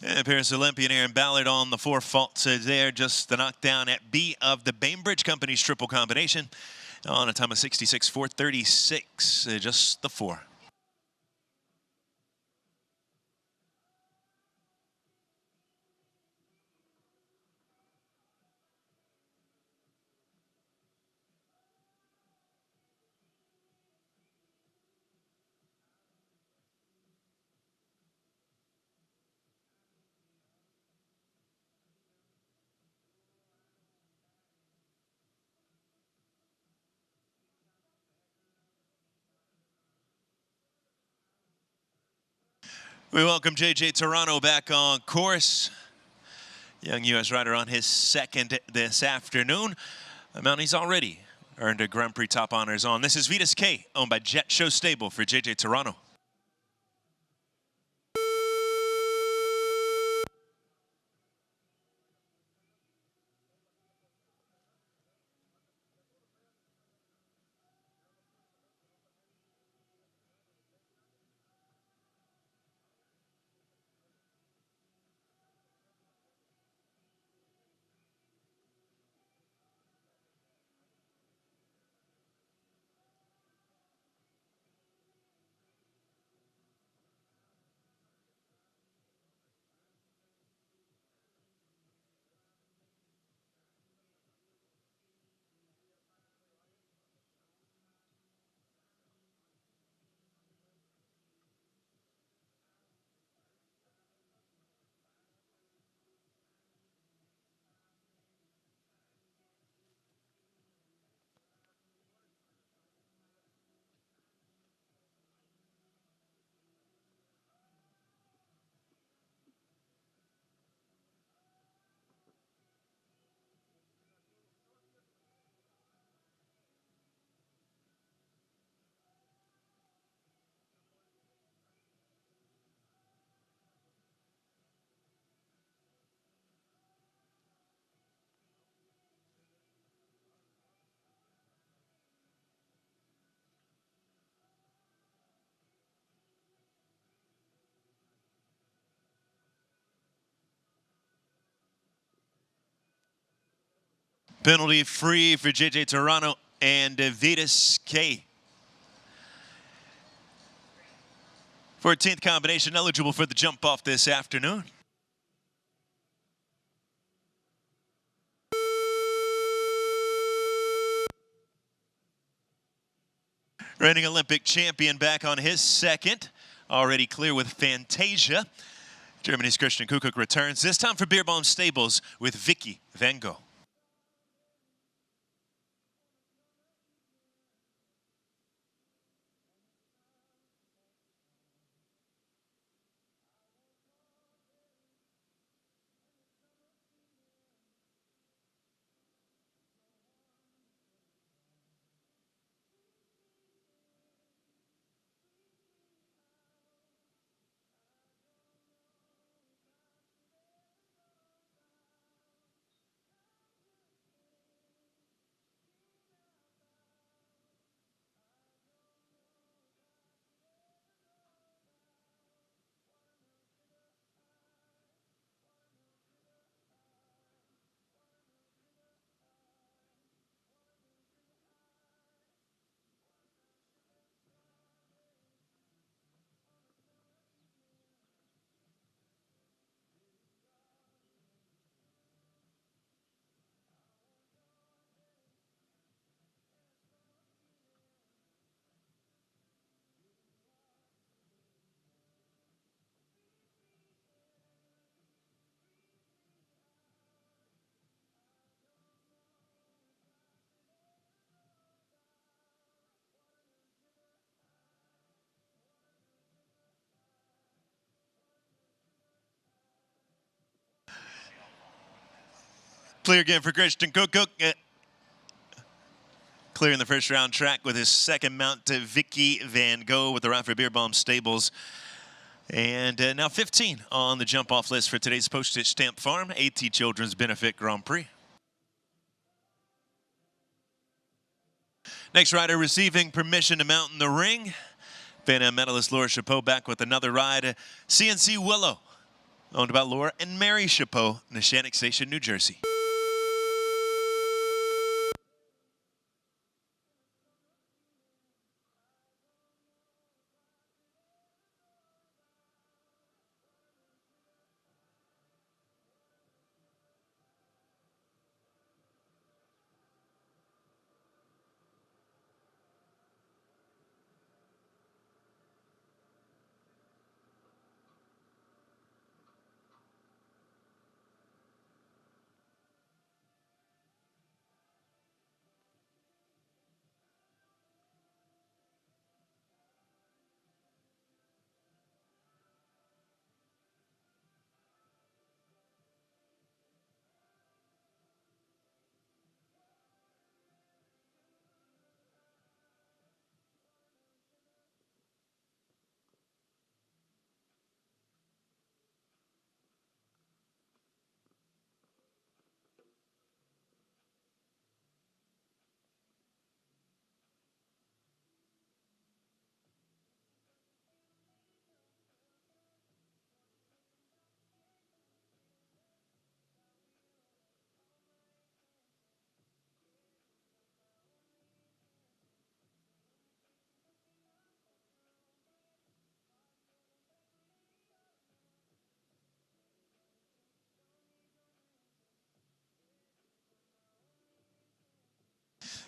And Paris Olympian Erin Ballard on the 4 faults there, just the knockdown at B of the Bainbridge Company's triple combination on a time of 66.436, just the 4. We welcome JJ Toronto back on course. Young U.S. rider on his second this afternoon. A mount he's already earned a Grand Prix top honors on. This is Vitas K, owned by Jet Show Stable for JJ Toronto. Penalty free for JJ Toronto and Vitas K. 14th combination eligible for the jump off this afternoon. Reigning Olympic champion back on his second. Already clear with Fantasia. Germany's Christian Kukuk returns, this time for Beerbaum Stables with Vicky Van Gogh. Clear again for Christian Kukuk. Clearing the first round track with his second mount to Vicky Van Gogh with the round for Beerbaum Stables. And now 15 on the jump-off list for today's Postage Stamp Farm AT Children's Benefit Grand Prix. Next rider receiving permission to mount in the ring. Pan Am medalist Laura Chapeau back with another ride. CNC Willow, owned by Laura and Mary Chapeau, Neshannock Station, New Jersey.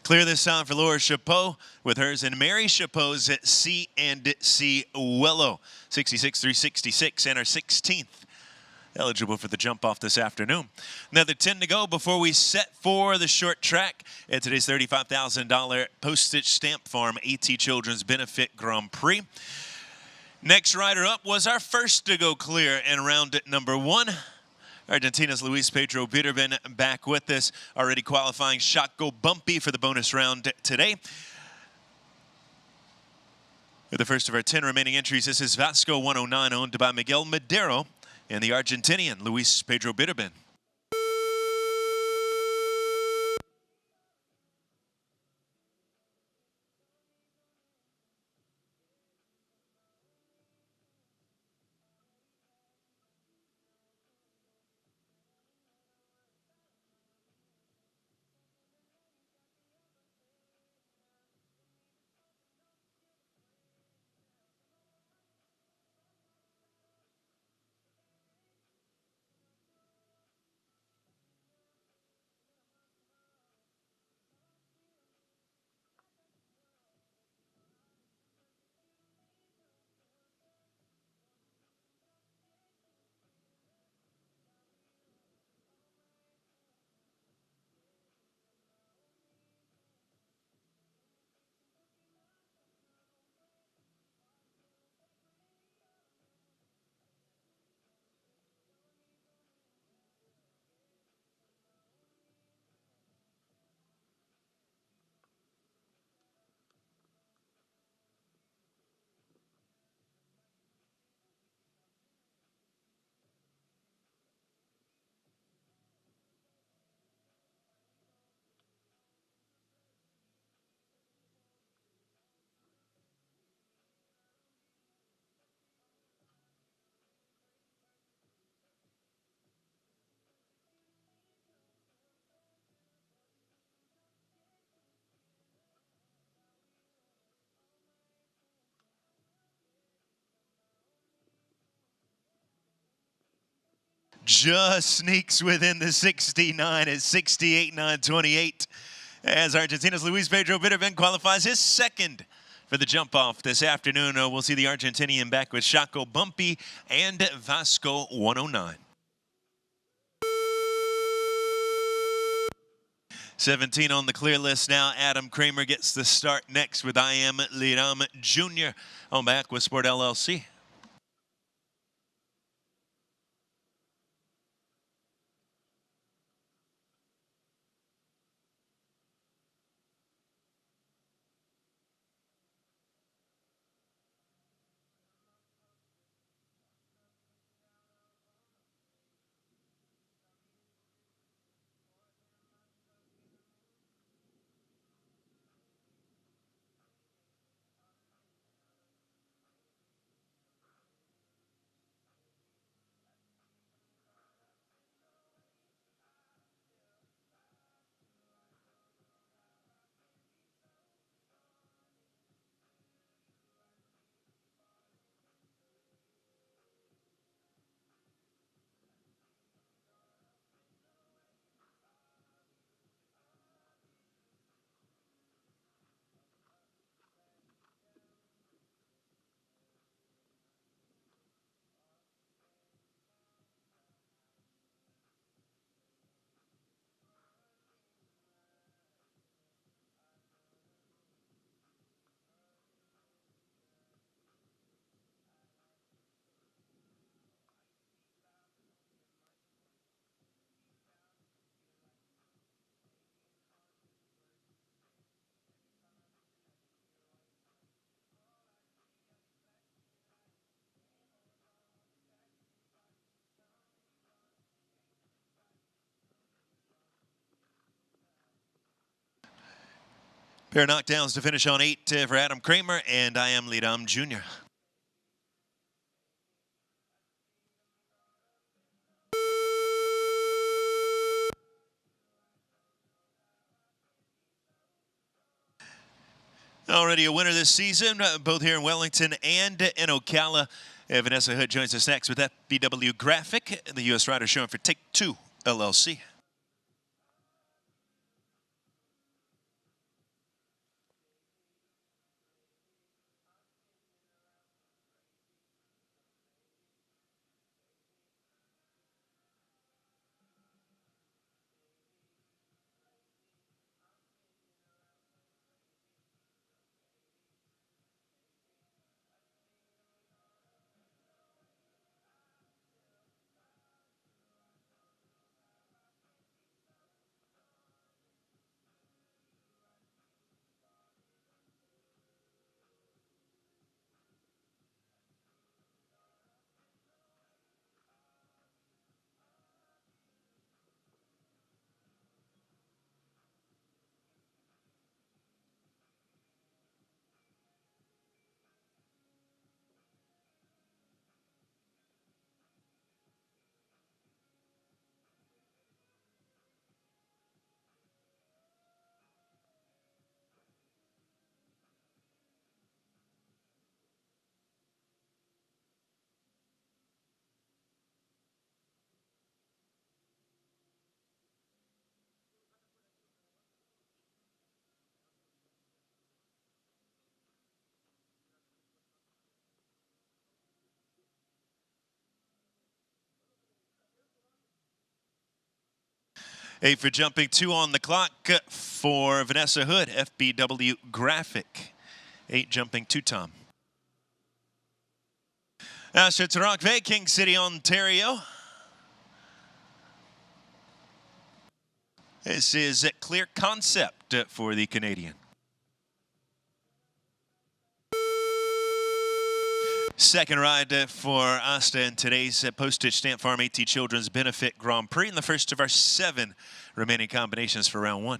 Clear this time for Laura Chapeau with hers and Mary Chapeau's at C&C Willow. 66-366 and our 16th eligible for the jump off this afternoon. Another 10 to go before we set for the short track at today's $35,000 Postage Stamp Farm AT Children's Benefit Grand Prix. Next rider up was our first to go clear in round number 1. Argentina's Luis Pedro Bitterben back with us, already qualifying shot go bumpy for the bonus round today. For the first of our 10 remaining entries, this is Vasco 109, owned by Miguel Madero and the Argentinian Luis Pedro Bitterben. just sneaks within the 69 at 68.928 as Argentina's Luis Pedro Bitterven qualifies his second for the jump off this afternoon. We'll see the Argentinian back with Chaco Bumpy and Vasco 109. 17 on the clear list now. Adam Kramer gets the start next with I Am Liram Jr. on back with Sport LLC. Pair of knockdowns to finish on 8 for Adam Kramer and I Am Liram Jr. Already a winner this season, both here in Wellington and in Ocala. Vanessa Hood joins us next with FBW Graphic, the U.S. rider showing for Take 2 LLC. Eight for jumping, 2 on the clock for Vanessa Hood, FBW Graphic. 8 jumping, 2 Tom. Now to Toronto Bay, King City, Ontario. This is a clear concept for the Canadian. Second ride for Asta in today's Postage Stamp Farm AT Children's Benefit Grand Prix, and the first of our 7 remaining combinations for round 1.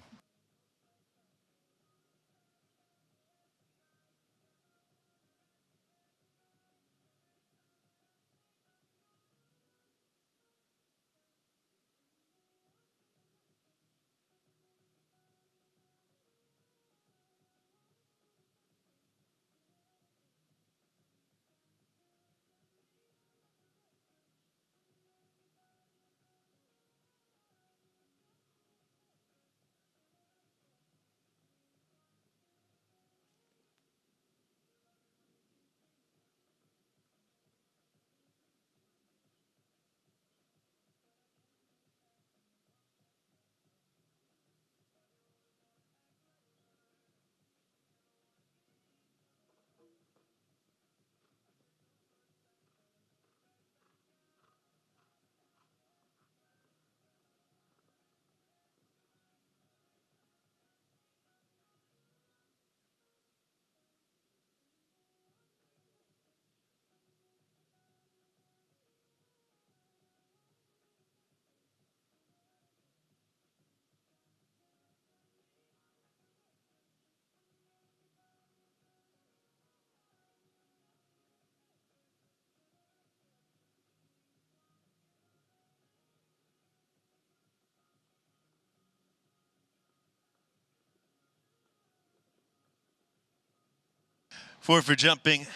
4 for jumping,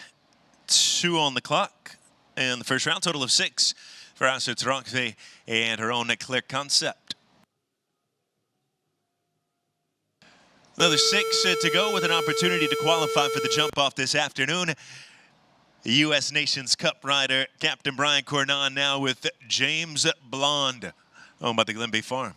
2 on the clock. And the first round, total of 6 for Asa Taranque and her own clear concept. Another 6 to go with an opportunity to qualify for the jump off this afternoon. The U.S. Nations Cup rider, Captain Brian Cornon, now with James Blonde, owned by the Glenby Farm.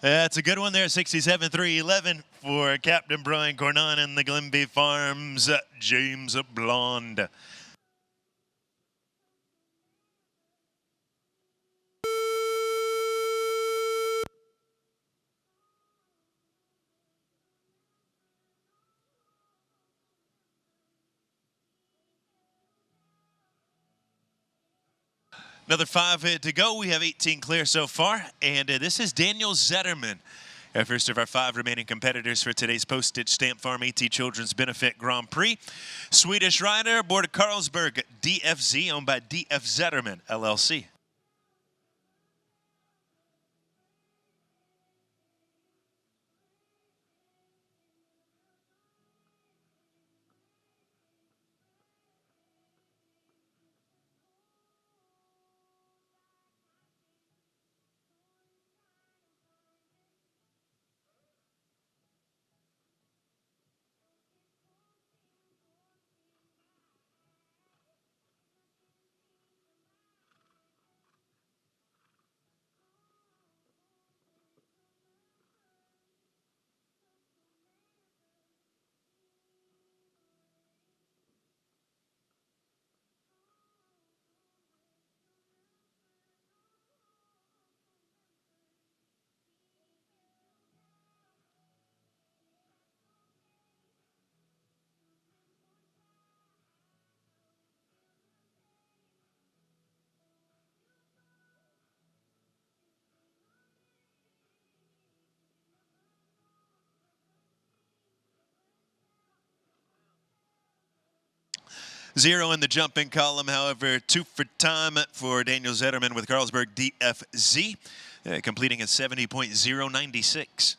That's a good one there, 67-3-11 for Captain Brian Cornon and the Glenby Farms, James Blonde. Another 5 to go. We have 18 clear so far, and this is Daniel Zetterman. Our first of our 5 remaining competitors for today's Postage Stamp Farm AT Children's Benefit Grand Prix. Swedish rider aboard a Carlsberg DFZ, owned by DF Zetterman, LLC. Zero in the jumping column, however, 2 for time for Daniel Zetterman with Carlsberg DFZ, completing at 70.096.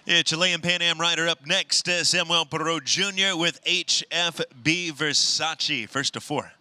Yeah, Chilean Pan Am rider up next, Samuel Perot Jr. with HFB Versace, first to 4.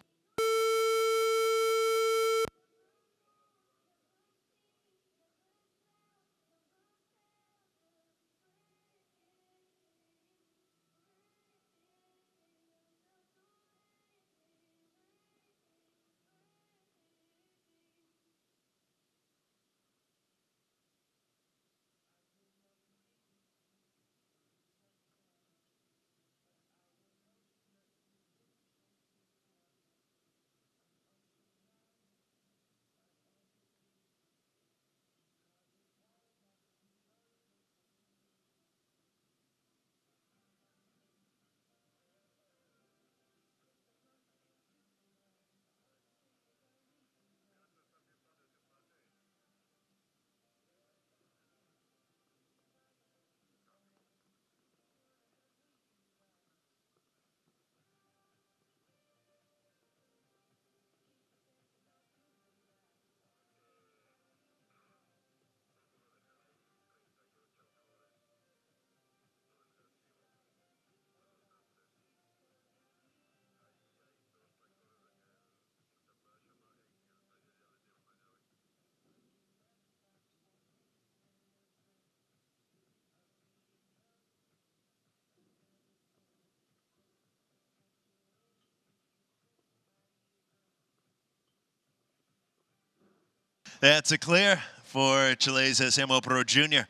That's a clear for Chile's Samuel Pro Jr.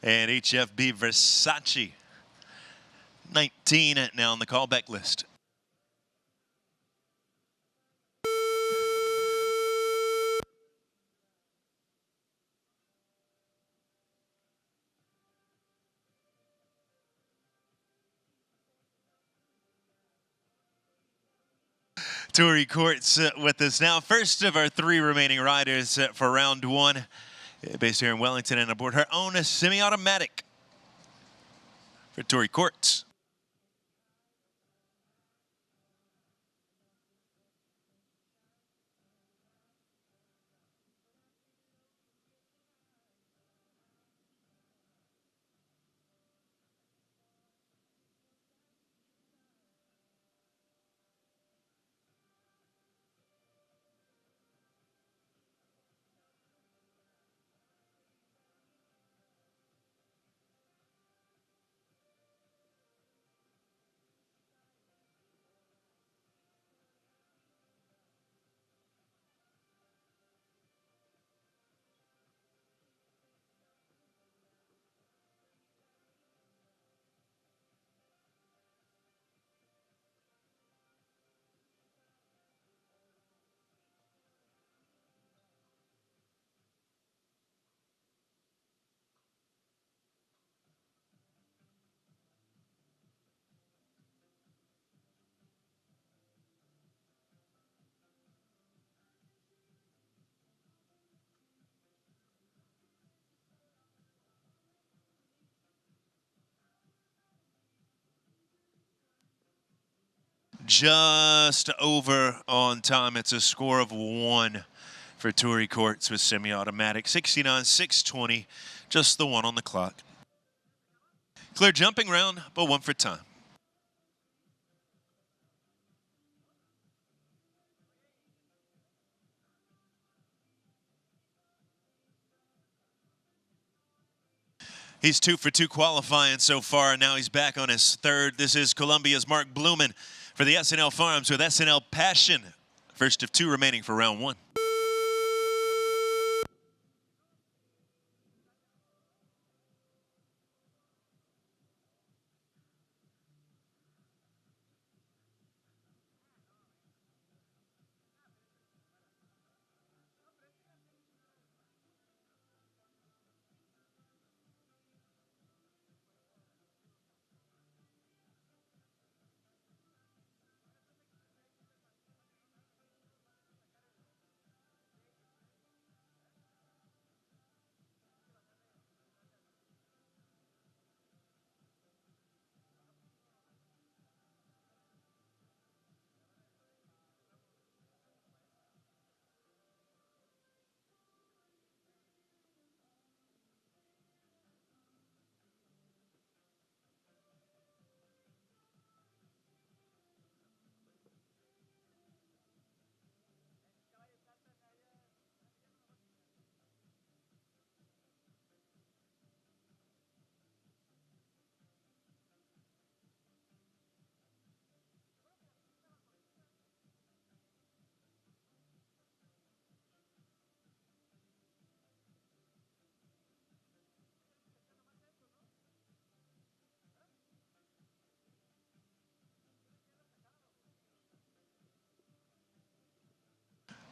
and HFB Versace. 19 now on the callback list. Tori Courts with us now. First of our 3 remaining riders for round 1, based here in Wellington, and aboard her own semi-automatic for Tori Courts. Just over on time. It's a score of 1 for Tori Courts with semi-automatic. 69.620, just the 1 on the clock. Clear jumping round, but 1 for time. He's 2 for 2 qualifying so far, and now he's back on his 3rd. This is Columbia's Mark Blumen for the SNL Farms with SNL Passion. First of 2 remaining for round 1.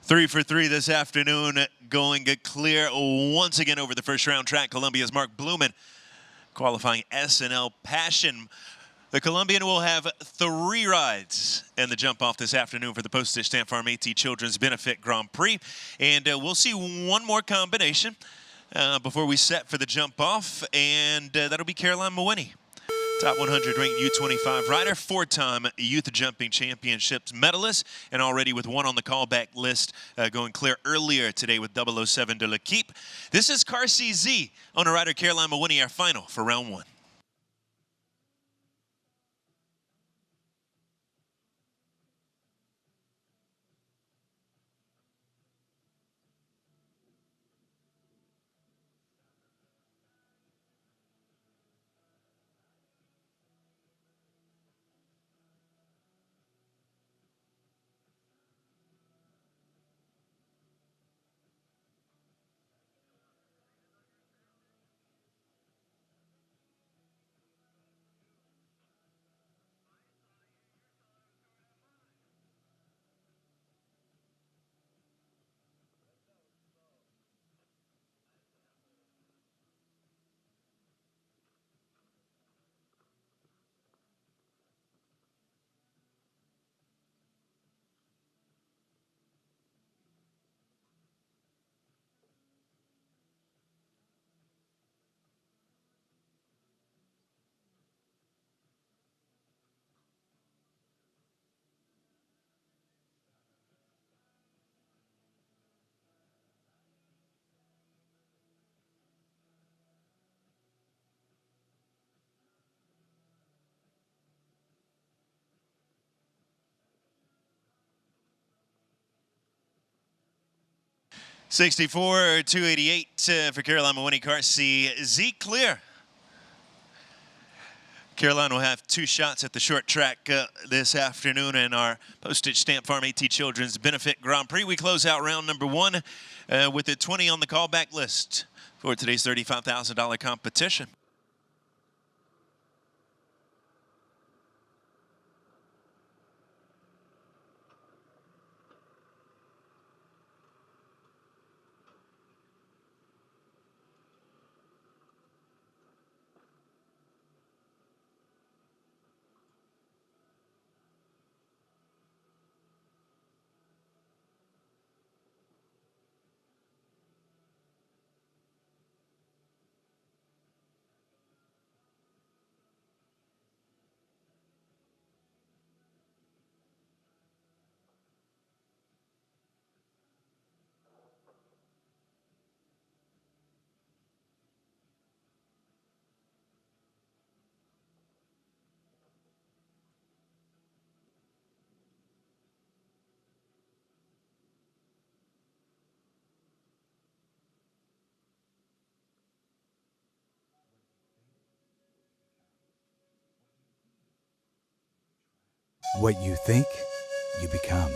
Three for 3 this afternoon, going clear once again over the first round track. Columbia's Mark Blumen qualifying SNL Passion. The Colombian will have 3 rides in the jump off this afternoon for the Postage Stamp Farm AT Children's Benefit Grand Prix. And we'll see one more combination before we set for the jump off, and that'll be Caroline Mawini. Top 100 ranked U25 rider, 4-time Youth Jumping Championships medalist, and already with 1 on the callback list, going clear earlier today with 007 de l'Equipe. This is Car CZ on a rider Caroline Mawini, our final for round 1. 64-288 for Carolina winning car C. Z clear. Carolina will have 2 shots at the short track this afternoon in our Postage Stamp Farm AT Children's Benefit Grand Prix. We close out round number 1 with the 20 on the callback list for today's $35,000 competition. What you think, you become.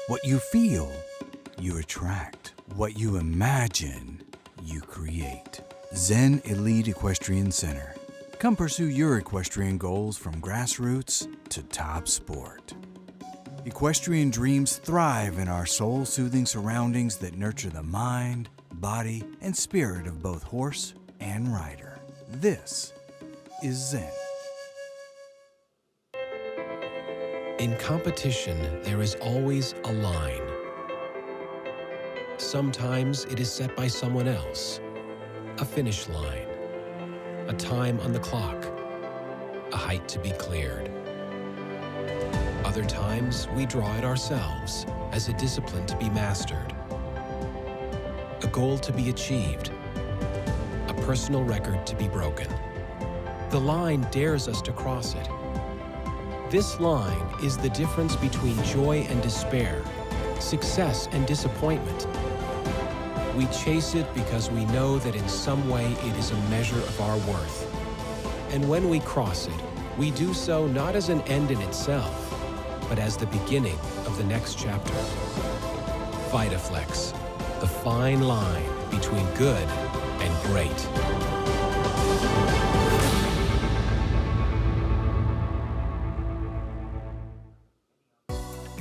What you feel, you attract. What you imagine, you create. Zen Elite Equestrian Center. Come pursue your equestrian goals from grassroots to top sport. Equestrian dreams thrive in our soul-soothing surroundings that nurture the mind, body, and spirit of both horse and rider. This is Zen. In competition, there is always a line. Sometimes it is set by someone else, a finish line, a time on the clock, a height to be cleared. Other times, we draw it ourselves as a discipline to be mastered, a goal to be achieved, a personal record to be broken. The line dares us to cross it. This line is the difference between joy and despair, success and disappointment. We chase it because we know that in some way it is a measure of our worth. And when we cross it, we do so not as an end in itself, but as the beginning of the next chapter. VitaFlex, the fine line between good and great.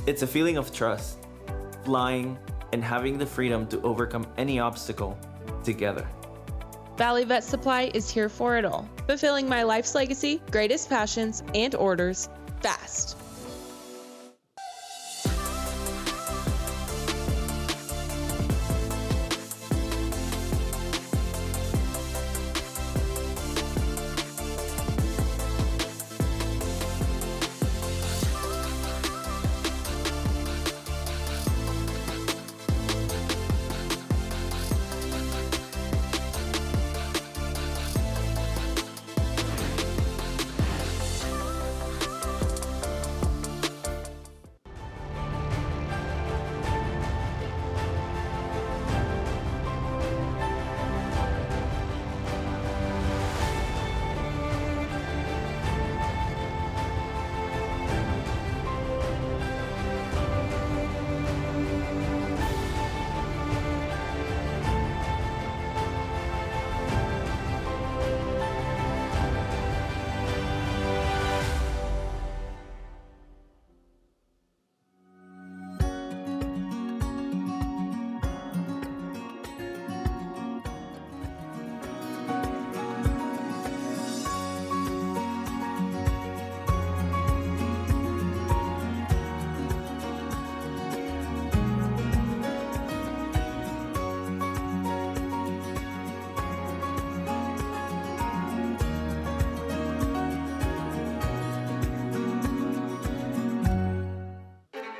It's a feeling of trust, flying, and having the freedom to overcome any obstacle together. Valley Vet Supply is here for it all, fulfilling my life's legacy, greatest passions, and orders fast.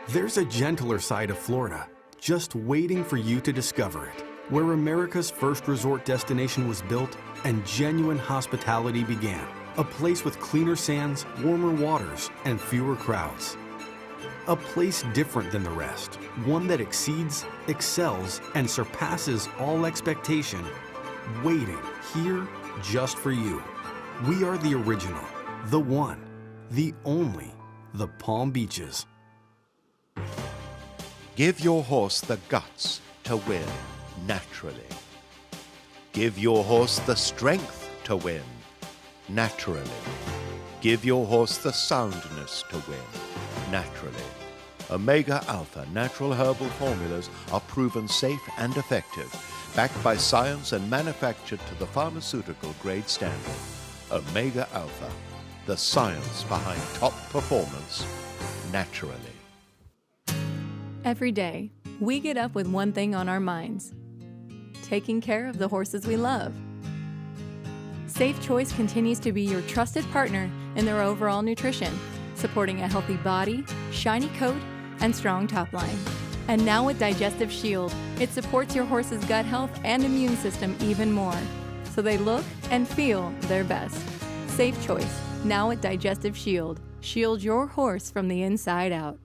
There's a gentler side of Florida, just waiting for you to discover it, where America's first resort destination was built and genuine hospitality began. A place with cleaner sands, warmer waters, and fewer crowds. A place different than the rest, one that exceeds, excels, and surpasses all expectation, waiting here just for you. We are the original, the one, the only, the Palm Beaches. Give your horse the guts to win naturally. Give your horse the strength to win naturally. Give your horse the soundness to win naturally. Omega Alpha natural herbal formulas are proven safe and effective, backed by science and manufactured to the pharmaceutical grade standard. Omega Alpha, the science behind top performance naturally. Every day, we get up with one thing on our minds: taking care of the horses we love. Safe Choice continues to be your trusted partner in their overall nutrition, supporting a healthy body, shiny coat, and strong top line. And now with Digestive Shield, it supports your horse's gut health and immune system even more, so they look and feel their best. Safe Choice, now with Digestive Shield. Shield your horse from the inside out.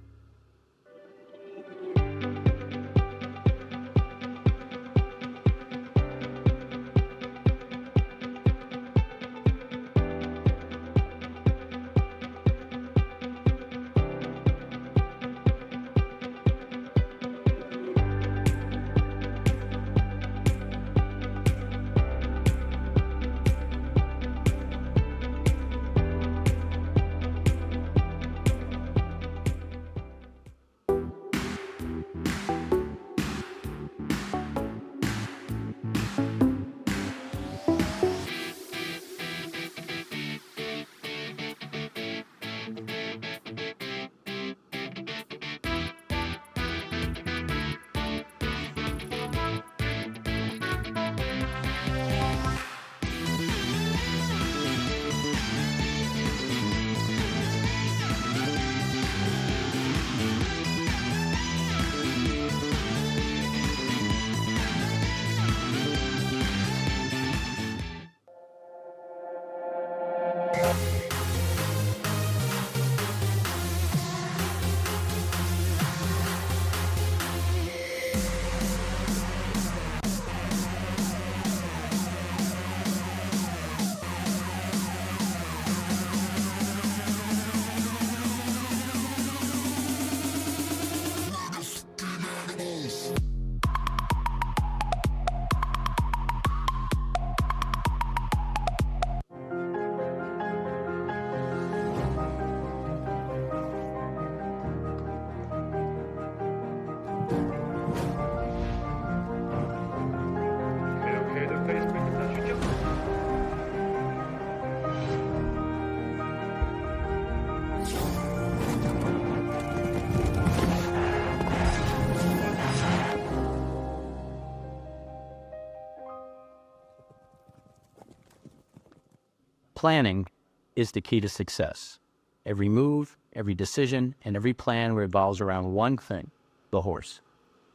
Planning is the key to success. Every move, every decision, and every plan revolves around one thing: the horse.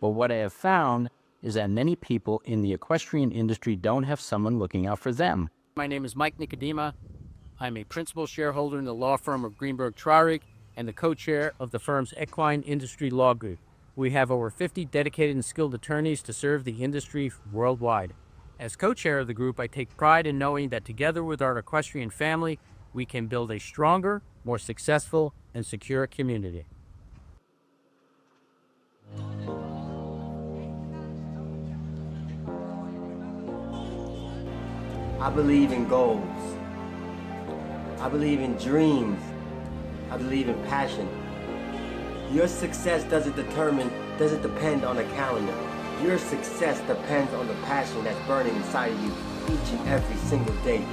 But what I have found is that many people in the equestrian industry don't have someone looking out for them. My name is Mike Nicodema. I'm a principal shareholder in the law firm of Greenberg Traurig and the co-chair of the firm's Equine Industry Law Group. We have over 50 dedicated and skilled attorneys to serve the industry worldwide. As co-chair of the group, I take pride in knowing that together with our equestrian family, we can build a stronger, more successful, and secure community. I believe in goals. I believe in dreams. I believe in passion. Your success doesn't depend on a calendar. Your success depends on the passion that's burning inside of you each and every single day.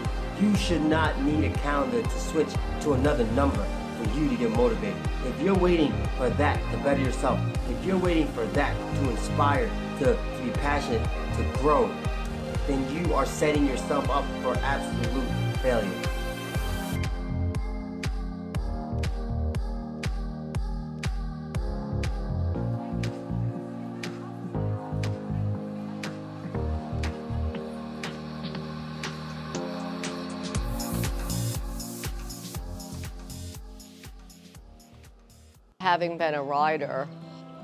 You should not need a calendar to switch to another number for you to get motivated. If you're waiting for that to better yourself, if you're waiting for that to inspire, to be passionate, to grow, then you are setting yourself up for absolute failure. Having been a rider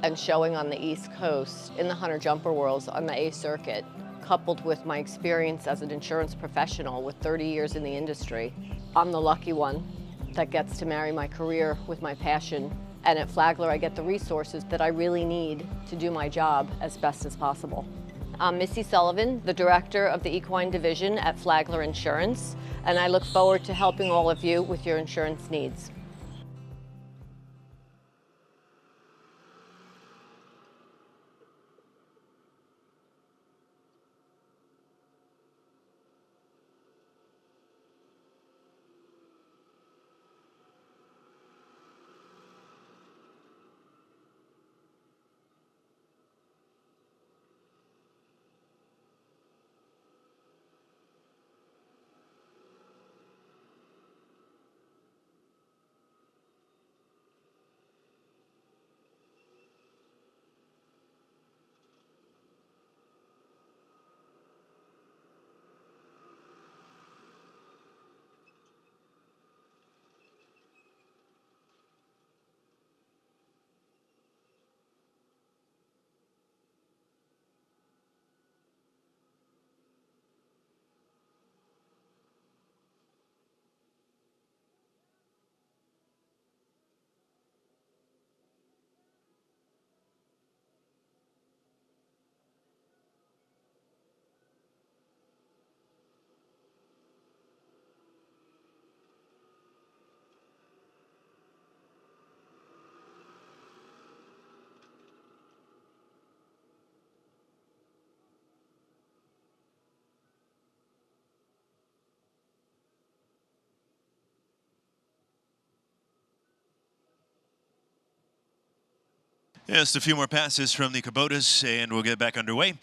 and showing on the East Coast in the Hunter Jumper Worlds on the A circuit, coupled with my experience as an insurance professional with 30 years in the industry, I'm the lucky one that gets to marry my career with my passion. And at Flagler, I get the resources that I really need to do my job as best as possible. I'm Missy Sullivan, the director of the equine division at Flagler Insurance, and I look forward to helping all of you with your insurance needs. Just a few more passes from the Kubotas, and we'll get back underway.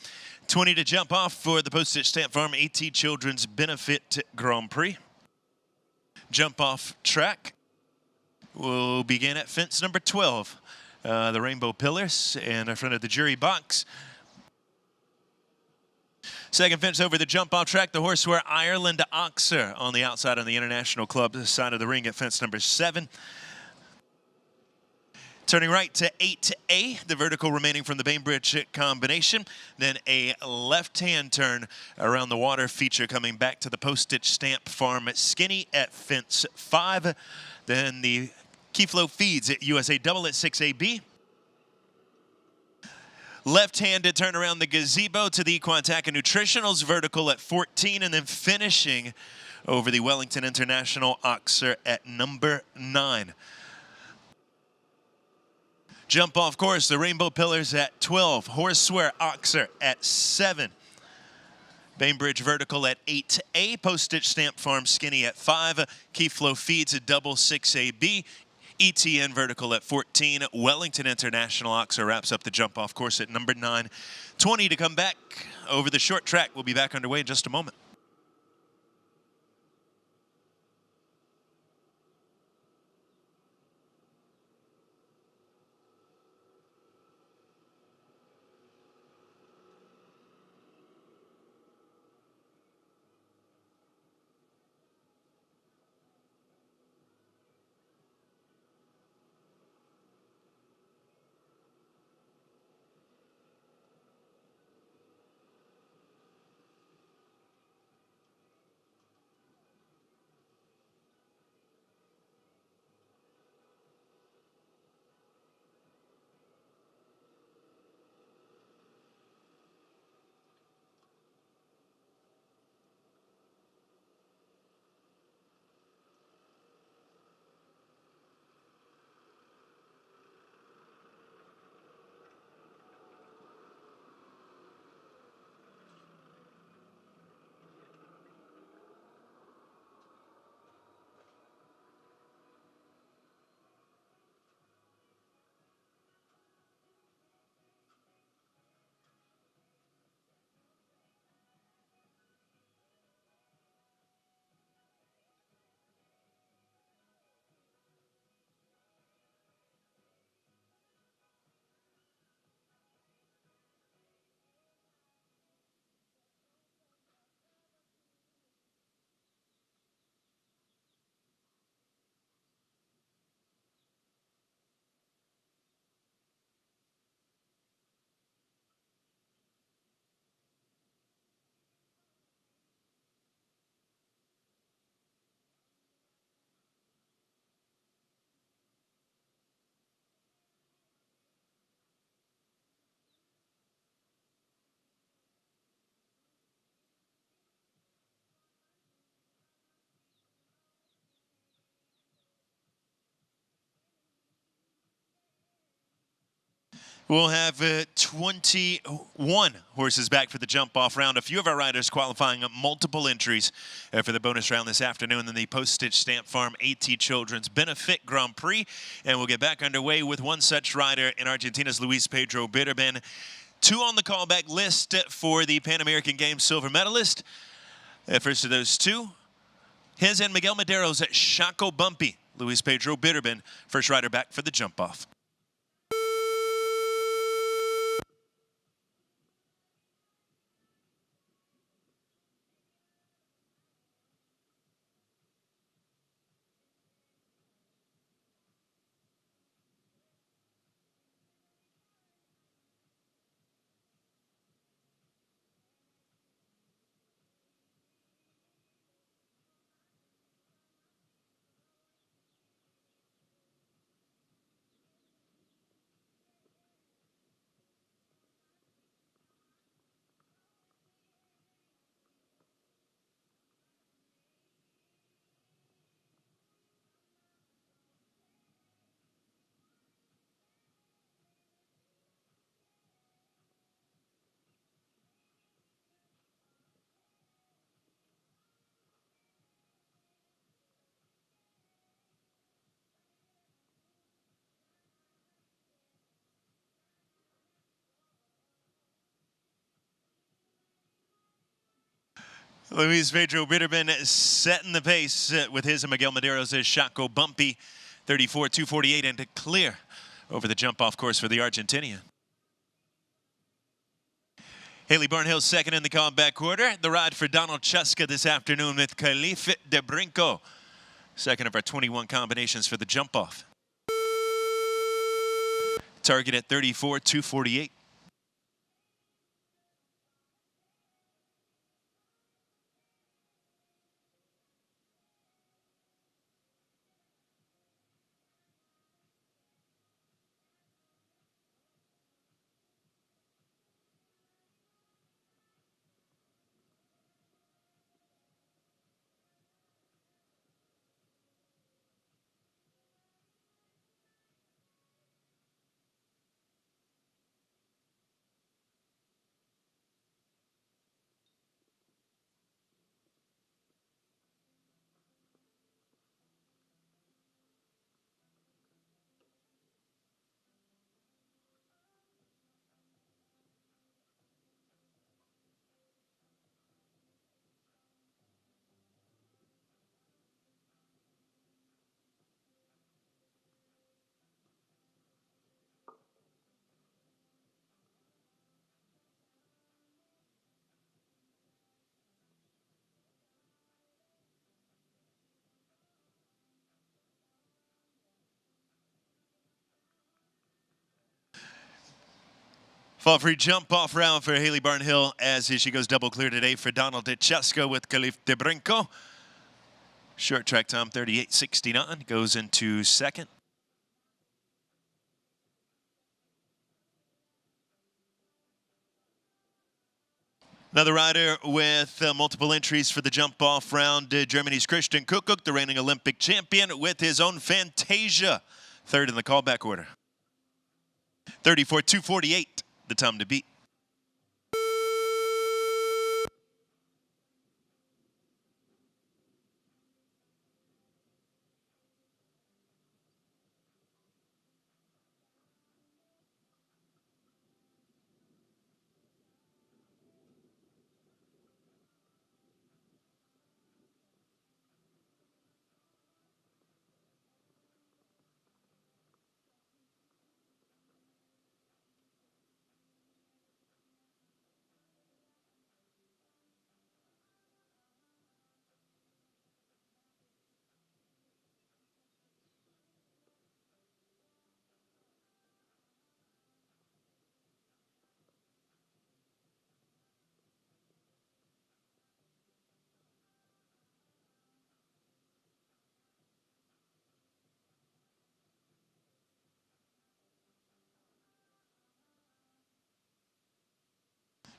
20 to jump off for the Postage Stamp Farm AT Children's Benefit Grand Prix. Jump off track will begin at fence number 12. The Rainbow Pillars and in front of the jury box. Second fence over the jump off track, the horseware Ireland Oxer on the outside on the International Club side of the ring at fence number 7. Turning right to 8A, the vertical remaining from the Bainbridge combination. Then a left-hand turn around the water feature coming back to the Postage Stamp Farm Skinny at fence 5. Then the Keyflow Feeds at USA Double at 6AB. Left-handed turn around the Gazebo to the Equine Tack and Nutritionals vertical at 14. And then finishing over the Wellington International Oxer at number 9. Jump off course, the Rainbow Pillars at 12. Horseware Oxer at 7. Bainbridge Vertical at 8A. Postage Stamp Farm Skinny at 5. Keyflow Feeds at double 6AB. ETN Vertical at 14. Wellington International Oxer wraps up the jump off course at number 9. 20 to come back over the short track. We'll be back underway in just a moment. We'll have 21 horses back for the jump-off round. A few of our riders qualifying multiple entries for the bonus round this afternoon in the Postage Stamp Farm AT Children's Benefit Grand Prix. And we'll get back underway with one such rider in Argentina's Luis Pedro Bitterben. 2 on the callback list for the Pan American Games silver medalist. First of those 2, his and Miguel Madero's at Chaco Bumpy. Luis Pedro Bitterben, first rider back for the jump-off. Luis Pedro Bitterben setting the pace with his and Miguel Madero's Chaco Bumpy, 34.248, and to clear over the jump-off course for the Argentinian. Haley Barnhill's second in the comeback quarter. The ride for Donald Cheska this afternoon with Calife de Brinco. Second of our 21 combinations for the jump-off. Target at 34.248. Fall free jump-off round for Haley Barnhill as she goes double clear today for Donald Cheska with Calife de Brinco. Short track time 38.69, goes into second. Another rider with multiple entries for the jump-off round, Germany's Christian Kuckuck, the reigning Olympic champion, with his own Fantasia, third in the callback order. 34.248, the time to beat.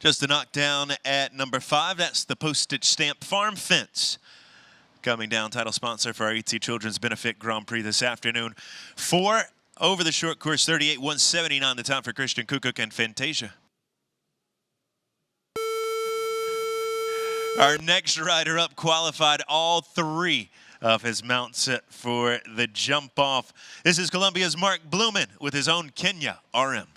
Just a knockdown at number 5. That's the Postage Stamp Farm Fence. Coming down, title sponsor for our AT Children's Benefit Grand Prix this afternoon. 4 over the short course, 38.179 the time for Christian Kukuk and Fantasia. Our next rider up qualified all three of his mounts for the jump off. This is Columbia's Mark Blumen with his own Kenya RM.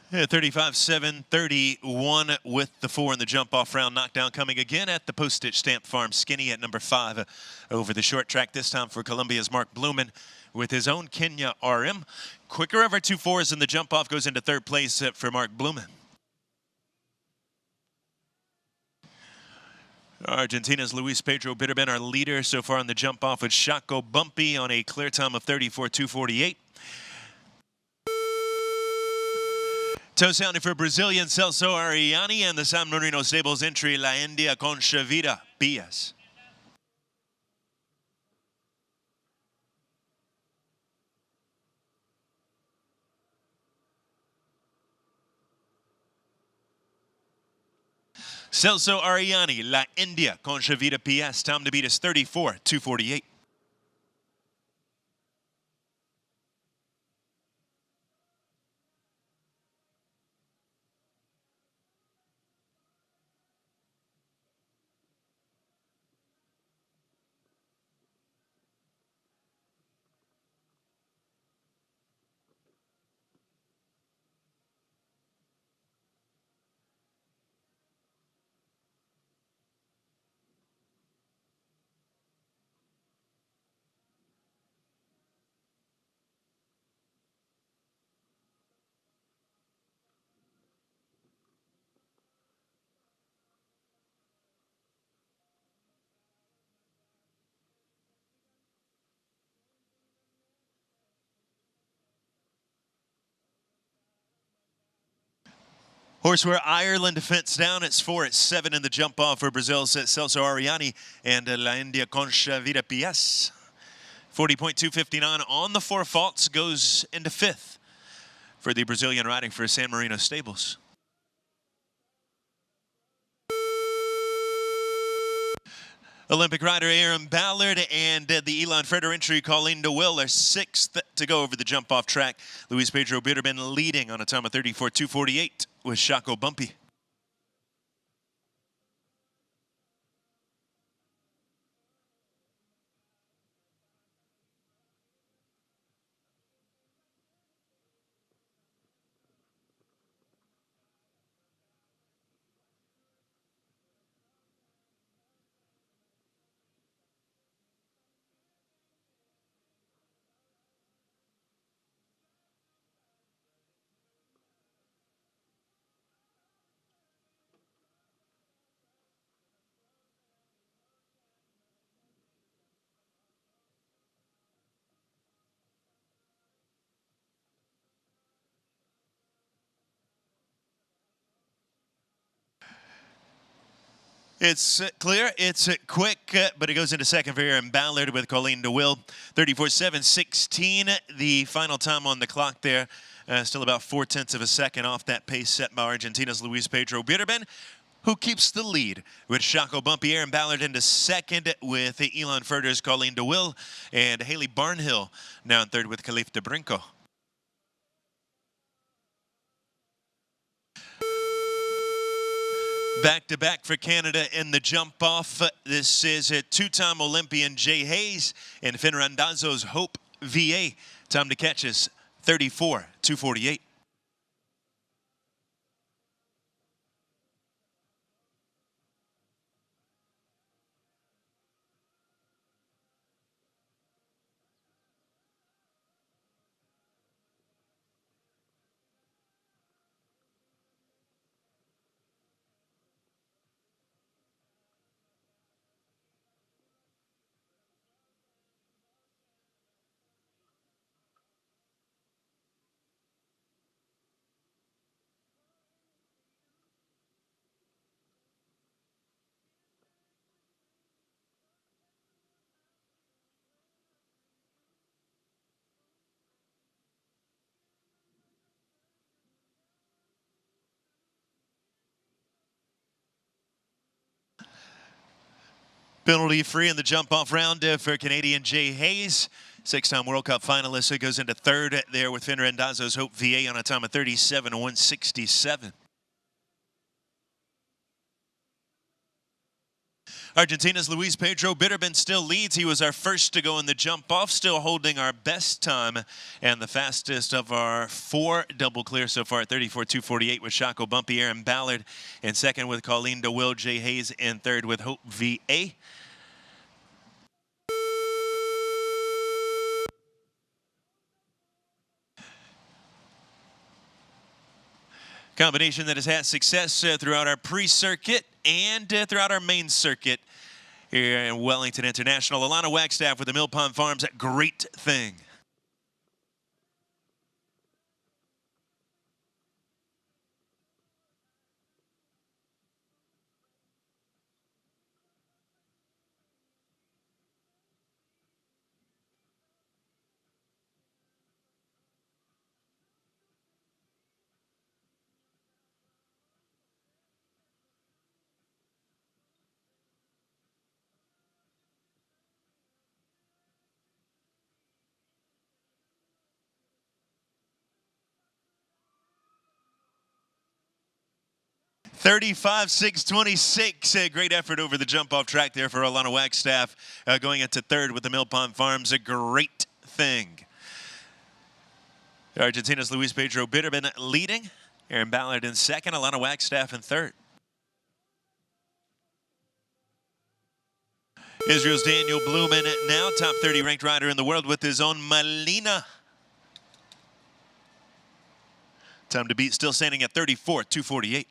Yeah, 35.731 with the 4 in the jump-off round. Knockdown coming again at the Postage Stamp Farm. Skinny at number 5 over the short track, this time for Columbia's Mark Blumen with his own Kenya RM. Quicker over 2 4s in the jump-off, goes into 3rd place for Mark Blumen. Argentina's Luis Pedro Bitterben, our leader so far on the jump-off with Chaco Bumpy on a clear time of 34.248. Toe sounding for Brazilian Celso Ariani and the San Marino Stables entry La India Concha Vida Pias. Celso Ariani, La India Concha Vida Pias. Time to beat is 34.248. Horse where Ireland fence down. It's 4-7 in the jump off for Brazil's Celso Ariani and La India Concha Vida Pias. 40.259 on the 4 faults, goes into 5th for the Brazilian riding for San Marino Stables. Olympic rider Aaron Ballard and the Elon Freder entry Colleen DeWill are 6th to go over the jump-off track. Luis Pedro Bitterben leading on a time of 34.248 with Chaco Bumpy. It's clear, it's quick, but it goes into 2nd for Aaron Ballard with Colleen DeWill. 34.716, the final time on the clock there. Still about 0.4 of a second off that pace set by Argentina's Luis Pedro Bitterben, who keeps the lead with Chaco Bumpy. Aaron Ballard into 2nd with Elon Freder's Colleen DeWill, and Haley Barnhill now in 3rd with Khalif de Brinco. Back-to-back for Canada in the jump-off. This is a 2-time Olympian Jay Hayes and Finn Randazzo's Hope VA. Time to catch is 34.248. Penalty free in the jump off round for Canadian Jay Hayes. 6-time World Cup finalist. It goes into third there with Finn Rendazzo's Hope VA on a time of 37.167. Argentina's Luis Pedro Bitterman still leads. He was our first to go in the jump off, still holding our best time and the fastest of our 4 double clear so far at 34.248 with Shaco Bumpy, Aaron Ballard in second with Colleen DeWill, Jay Hayes in third with Hope VA. Combination that has had success throughout our pre-circuit and throughout our main circuit here in Wellington International. Alana Wagstaff with the Mill Pond Farms, Great Thing. $35,626. Great effort over the jump off track there for Alana Wagstaff, going into third with the Mill Pond Farms, a Great Thing. Argentina's Luis Pedro Bitterman leading, Aaron Ballard in second, Alana Wagstaff in third. Israel's Daniel Blumen now top 30 ranked rider in the world with his own Malina. Time to beat still standing at 34.248.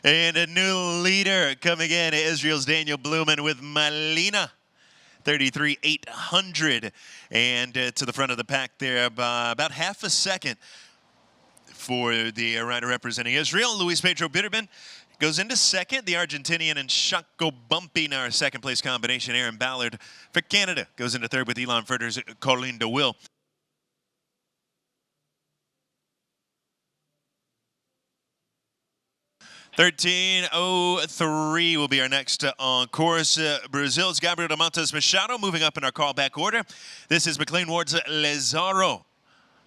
And a new leader coming in, Israel's Daniel Blumen with Malina, 33,800. And to the front of the pack there by about half a second for the rider representing Israel. Luis Pedro Bitterman goes into second. The Argentinian and Shaco Bumpy in our second place combination. Aaron Ballard for Canada goes into third with Elon Furter's Colleen DeWill. 13:03 will be our next on course. Brazil's Gabriel de Montes Machado moving up in our callback order. This is McLean Ward's Lazaro,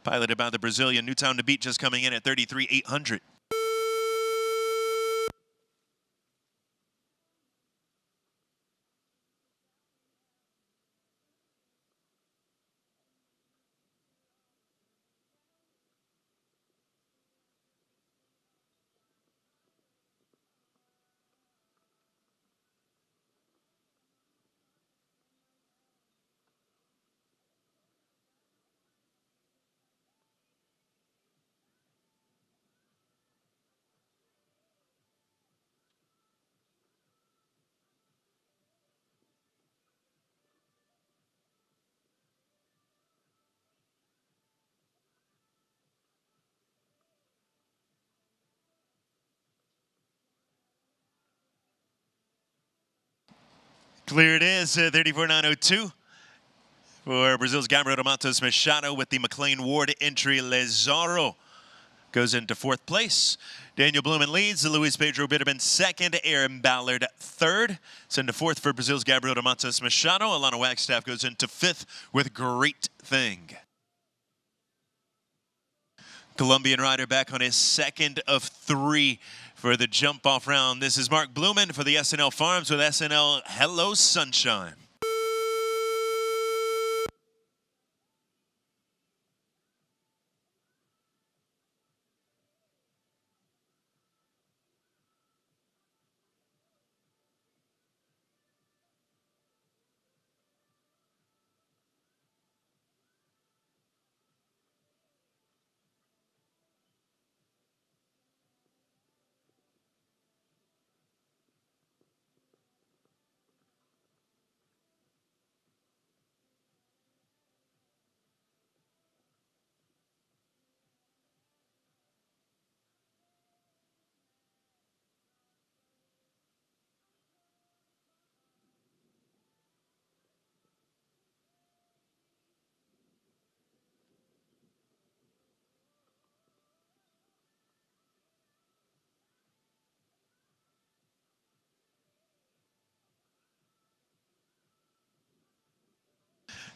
piloted by the Brazilian. New time to beat just coming in at 33,800. Clear it is, 34,902 for Brazil's Gabriel de Montes Machado with the McLean Ward entry. Lazaro goes into fourth place. Daniel Blumen leads, Luis Pedro Bitterman second, Aaron Ballard third. It's into fourth for Brazil's Gabriel de Montes Machado. Alana Wagstaff goes into fifth with Great Thing. Colombian rider back on his second of 3 for the jump-off round. This is Mark Blumen for the SNL Farms with SNL Hello Sunshine.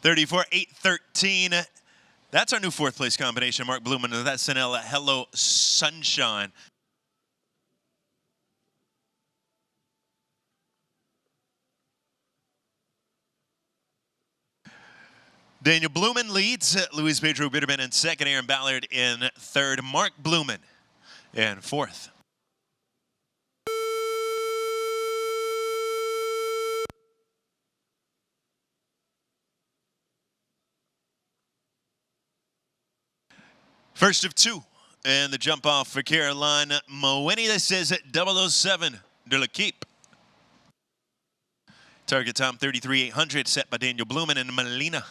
34-8-13. That's our new fourth place combination. Mark Blumen with that Sanella Hello Sunshine. Daniel Blumen leads. Luis Pedro Bitterman in second. Aaron Ballard in third. Mark Blumen in fourth. First of two. And the jump off for Caroline Moweni. This is 007 de l'Equipe. Target time 33,800 set by Daniel Blumen and Melina.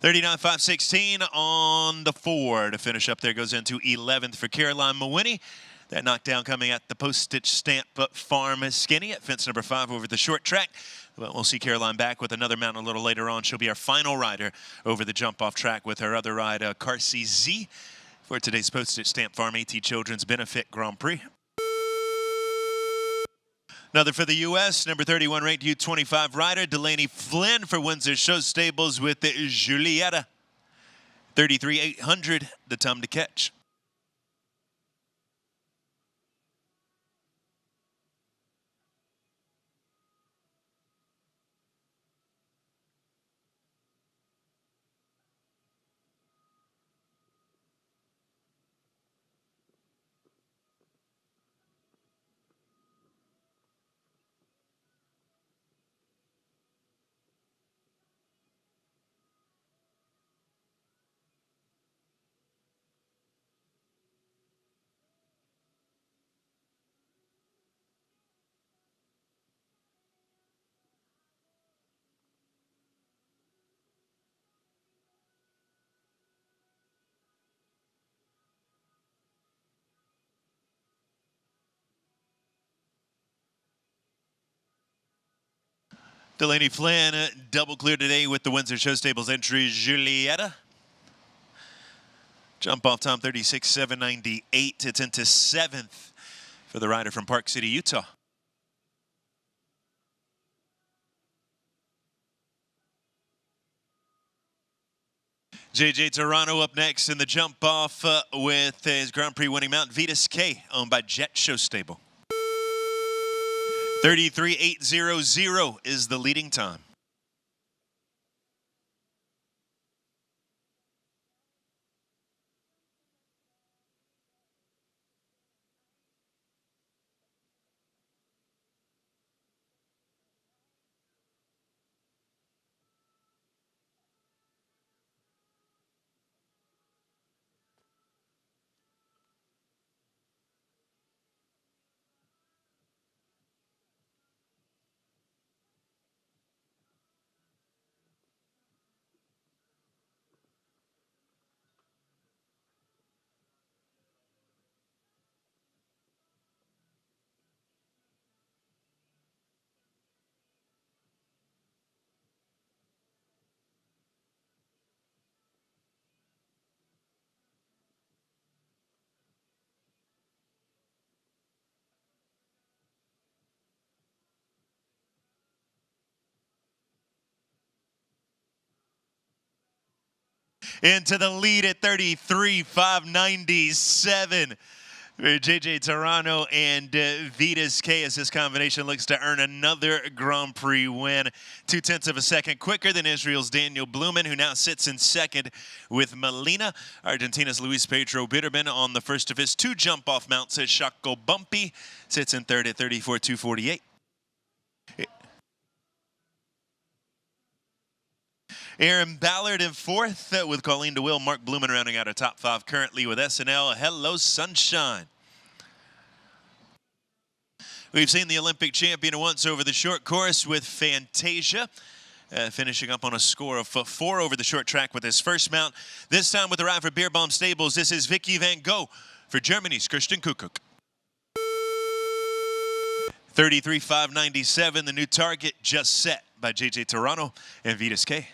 $39,516 on the 4 to finish up. There goes into 11th for Caroline Moweni. That knockdown coming at the Postage Stamp Farm Skinny at fence number 5 over the short track. But we'll see Caroline back with another mount a little later on. She'll be our final rider over the jump-off track with her other ride, Carsey Z, for today's Postage Stamp Farm AT Children's Benefit Grand Prix. Another for the U.S., number 31 ranked U25 rider, Delaney Flynn for Windsor Show Stables with the Julietta. 33,800, the time to catch. Delaney Flynn double clear today with the Windsor Show Stables entry, Julietta. Jump off time 36,798. It's into 7th for the rider from Park City, Utah. JJ Toronto up next in the jump off with his Grand Prix winning mount, Vetus K, owned by Jet Show Stable. 33,800 is the leading time. Into the lead at 33,597. JJ Toronto and Vitas K as this combination looks to earn another Grand Prix win. 0.2 of a second quicker than Israel's Daniel Blumen, who now sits in second with Melina. Argentina's Luis Pedro Bitterman on the first of his 2 jump-off mounts as Shako Bumpy sits in third at 34.248. Aaron Ballard in fourth with Colleen DeWill. Mark Blumen rounding out a top 5 currently with SNL. Hello, Sunshine. We've seen the Olympic champion once over the short course with Fantasia, finishing up on a score of 4 over the short track with his first mount. This time with the ride for Beer Bomb Stables, this is Vicky Van Gogh for Germany's Christian Kuckuck. 33.597, the new target just set by JJ Toronto and Vitas K.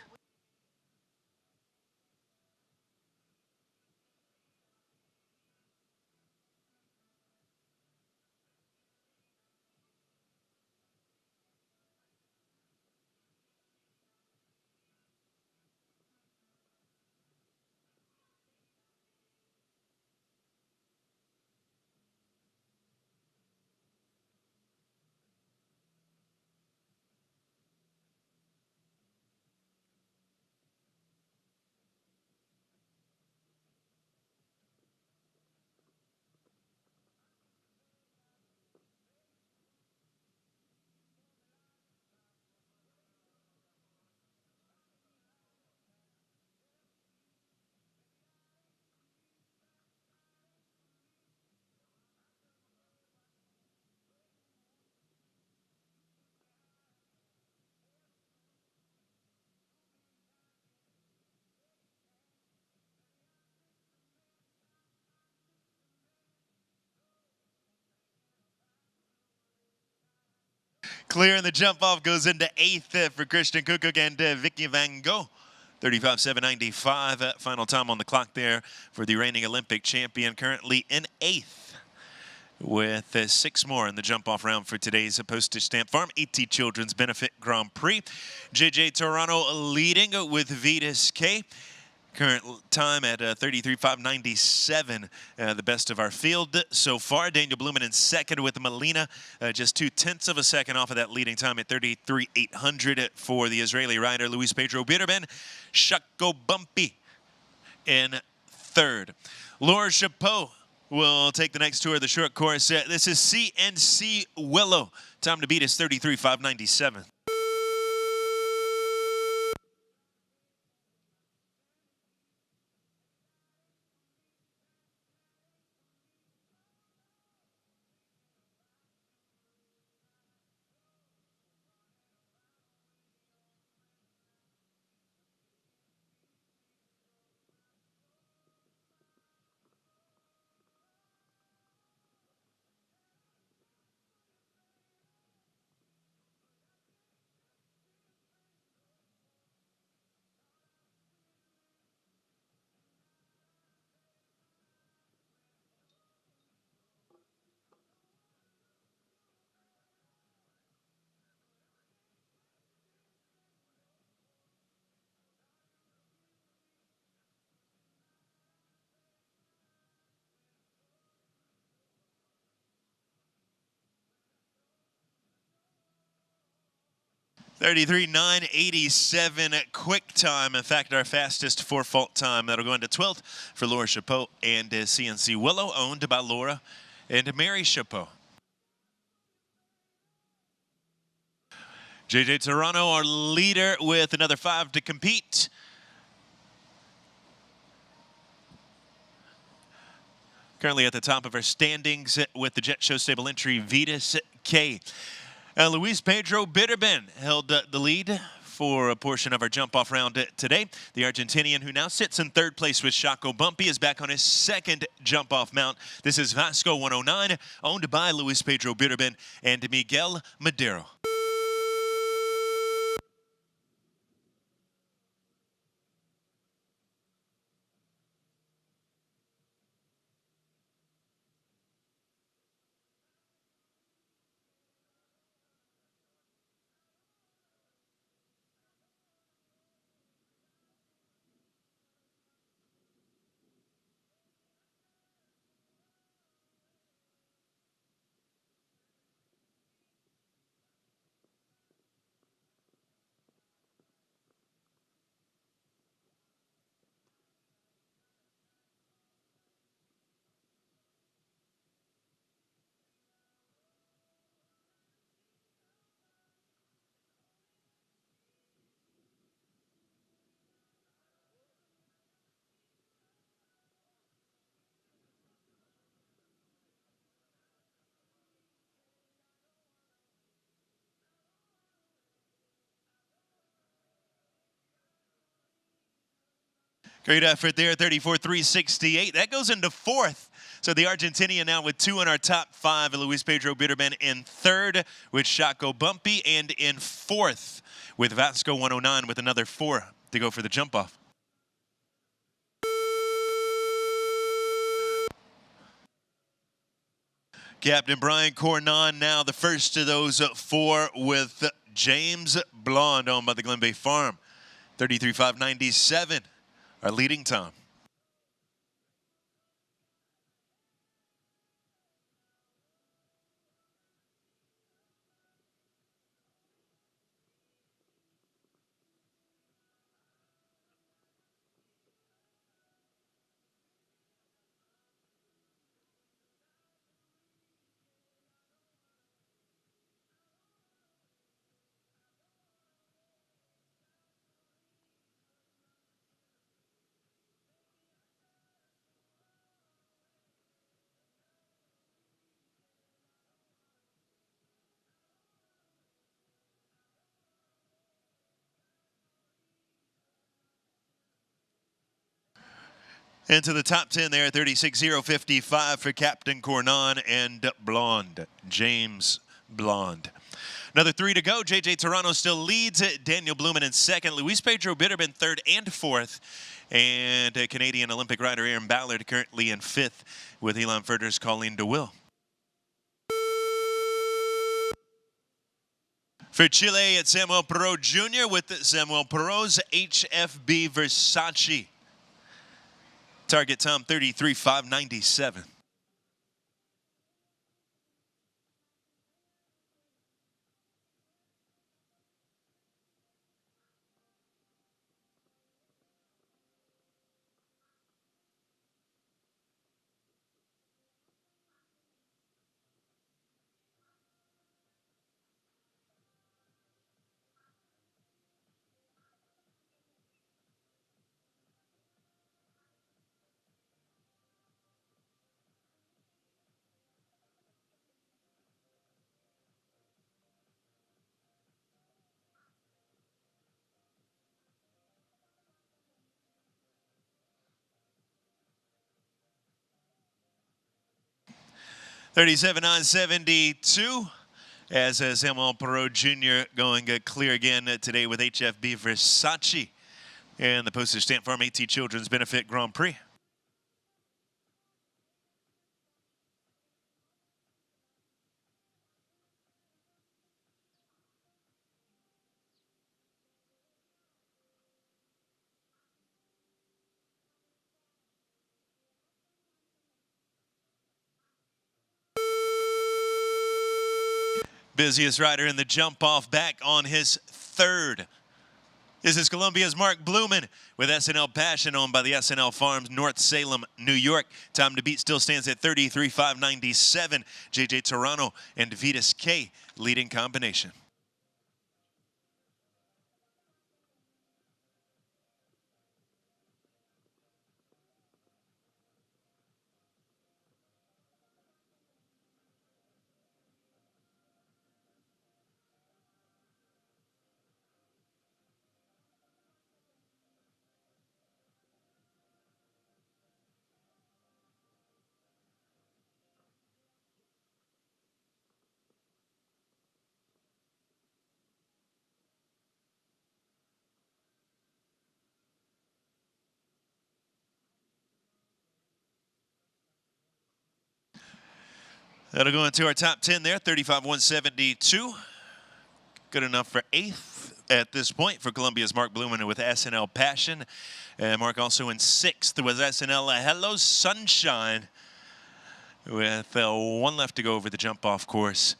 Clearing the jump off goes into 8th for Christian Kuckuck and Vicky Van Gogh. 35.795 final time on the clock there for the reigning Olympic champion, currently in 8th with 6 more in the jump-off round for today's Postage Stamp Farm AT Children's Benefit Grand Prix. JJ Toronto leading with Vitas K. Current time at 33.597, the best of our field so far. Daniel Blumen in second with Melina, just 0.2 of a second off of that leading time at 33.800 for the Israeli rider Luis Pedro Bitterman. Shako Bumpy in third. Laura Chapeau will take the next tour of the short course. This is CNC Willow. Time to beat is 33.597. $33.987 quick time. In fact, our fastest 4-fault time. That'll go into 12th for Laura Chapeau and CNC Willow, owned by Laura and Mary Chapeau. JJ Toronto, our leader, with another 5 to compete. Currently at the top of our standings with the Jet Show stable entry, Vitas K. Luis Pedro Bitterman held the lead for a portion of our jump-off round today. The Argentinian, who now sits in third place with Shako Bumpy, is back on his second jump-off mount. This is Vasco 109, owned by Luis Pedro Bitterman and Miguel Madero. Great effort there, 34.368. That goes into fourth. So the Argentinian now with 2 in our top 5. Luis Pedro Bitterman in third with Shaco Bumpy, and in fourth with Vasco 109 with another 4 to go for the jump off. Captain Brian Cornon now the first of those 4 with James Blonde, owned by the Glen Bay Farm. 33.597, our leading time. Into the top 10 there, 36.055 for Captain Cornon and Blonde, James Blonde. Another 3 to go. JJ Toronto still leads it. Daniel Blumen in second. Luis Pedro Bitterman third and fourth. And Canadian Olympic rider Aaron Ballard currently in fifth with Elon Furter's Colleen DeWill. For Chile, it's Samuel Perot Jr. with Samuel Perot's HFB Versace. Target time 33.597. $37,972 as Samuel Perot Jr. going clear again today with HFB Versace and the Postage Stamp Farm AT Children's Benefit Grand Prix. Busiest rider in the jump off, back on his third. This is Columbia's Mark Blumen with SNL Passion, owned by the SNL Farms, North Salem, New York. Time to beat still stands at 33.597. JJ Toronto and Vitas K leading combination. That'll go into our top 10 there, 35,172. Good enough for 8th at this point for Columbia's Mark Blumen with SNL Passion. Mark also in 6th with SNL Hello Sunshine with 1 left to go over the jump-off course.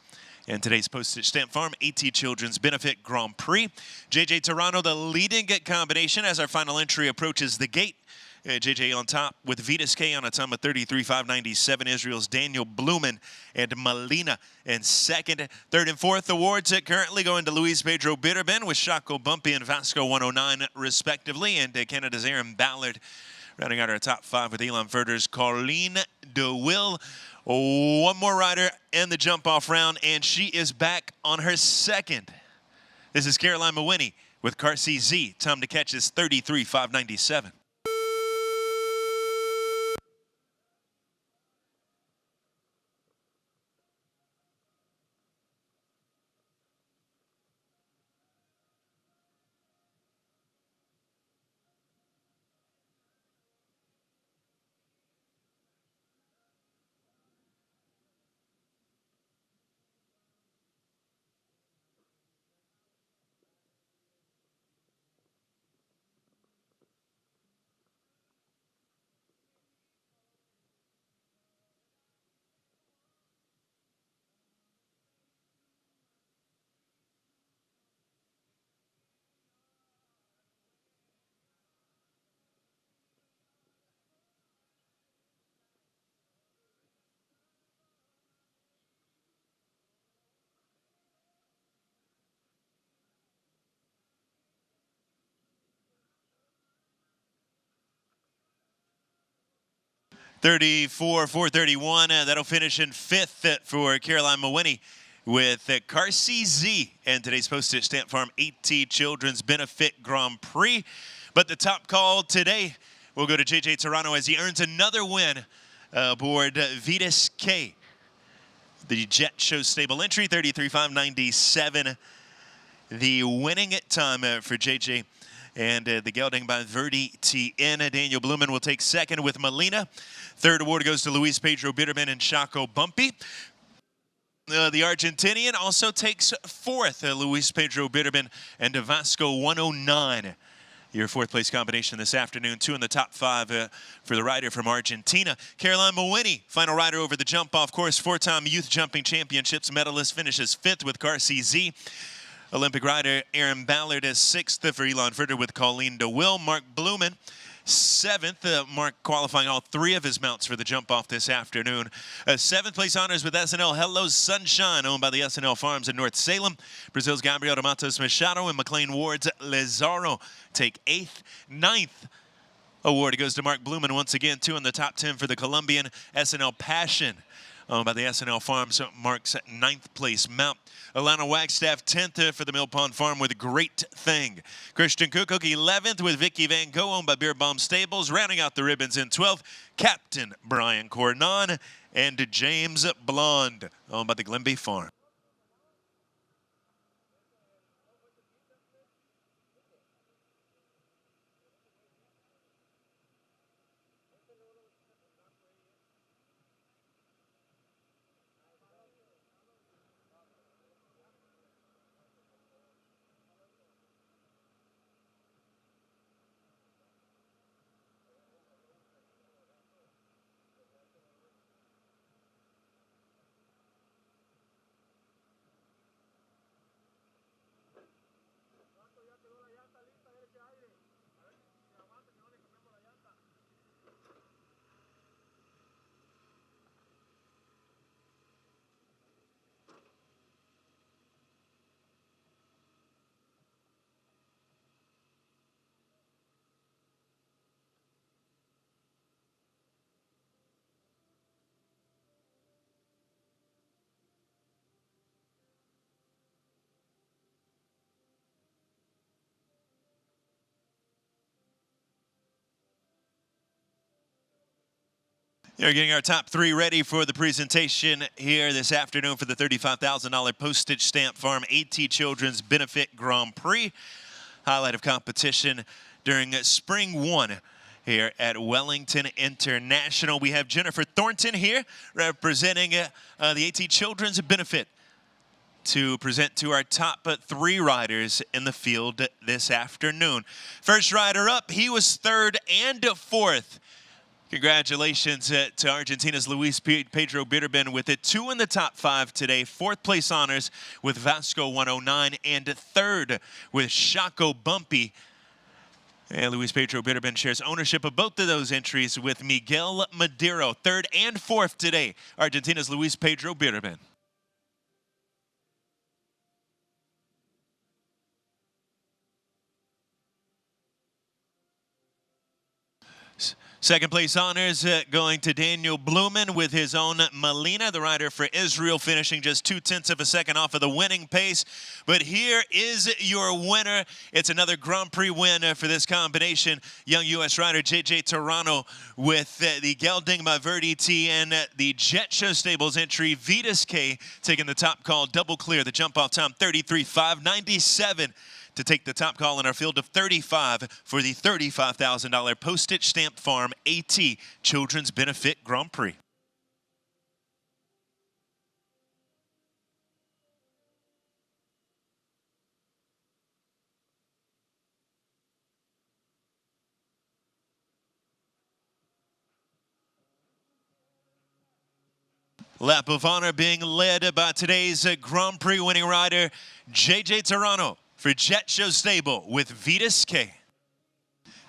And today's Postage Stamp Farm AT Children's Benefit Grand Prix. JJ Toronto, the leading combination as our final entry approaches the gate. JJ on top with Vitas K on a time of 33.597. Israel's Daniel Blumen and Melina in second. Third and fourth awards currently going to Luis Pedro Bitterman with Shaco Bumpy and Vasco 109 respectively. And Canada's Aaron Ballard rounding out our top 5 with Elon Furter's Colleen DeWill. 1 more rider in the jump-off round, and she is back on her second. This is Caroline Mawhinney with Car CZ. Time to catch is 33.597. 34, 431. That'll finish in 5th for Caroline Mawini with Carsey Z and today's Postage Stamp Farm AT Children's Benefit Grand Prix. But the top call today will go to JJ Toronto as he earns another win aboard Vitas K. The Jet Show Stable entry, 33,597. The winning time for JJ. And the gelding by Verdi TN. Daniel Blumen will take 2nd with Melina. 3rd award goes to Luis Pedro Bitterman and Chaco Bumpy. The Argentinian also takes 4th, Luis Pedro Bitterman and Vasco 109. Your 4th place combination this afternoon. 2 in the top 5 for the rider from Argentina. Caroline Mawini, final rider over the jump off course. 4-time Youth Jumping Championships medalist, finishes 5th with Carsey Z. Olympic rider Aaron Ballard is 6th for Elon Fritter with Colleen DeWill. Mark Blumen, 7th. Mark qualifying all 3 of his mounts for the jump off this afternoon. 7th place honors with SNL Hello Sunshine, owned by the SNL Farms in North Salem. Brazil's Gabriel de Matos Machado and McLean Ward's Lazaro take 8th. 9th award goes to Mark Blumen once again. 2 in the top 10 for the Colombian SNL Passion, owned by the SNL Farms. Mark's 9th place mount. Alana Wagstaff 10th for the Mill Pond Farm with Great Thing. Christian Kukuk 11th with Vicky Van Gogh, owned by Beer Bomb Stables. Rounding out the ribbons in 12th, Captain Brian Cornon and James Blonde, owned by the Glenby Farm. We're getting our top 3 ready for the presentation here this afternoon for the $35,000 Postage Stamp Farm AT Children's Benefit Grand Prix. Highlight of competition during Spring 1 here at Wellington International. We have Jennifer Thornton here representing the AT Children's Benefit to present to our top 3 riders in the field this afternoon. First rider up, he was 3rd and 4th. Congratulations to Argentina's Luis Pedro Bitterman with it. 2 in the top 5 today. 4th place honors with Vasco 109 and 3rd with Chaco Bumpy. And Luis Pedro Bitterman shares ownership of both of those entries with Miguel Madero. 3rd and 4th today. Argentina's Luis Pedro Bitterman. Second place honors going to Daniel Blumen with his own Melina, the rider for Israel, finishing just 0.2 of a second off of the winning pace. But here is your winner. It's another Grand Prix win for this combination. Young U.S. rider J.J. Toronto with the gelding by Verdi T and the Jet Show Stables entry, Vitas K, taking the top call, double clear. The jump-off time, 33,597. To take the top call in our field of 35 for the $35,000 Postage Stamp Farm AT Children's Benefit Grand Prix. Lap of honor being led by today's Grand Prix winning rider, J.J. Toronto, for Jet Show Stable with Vitas K.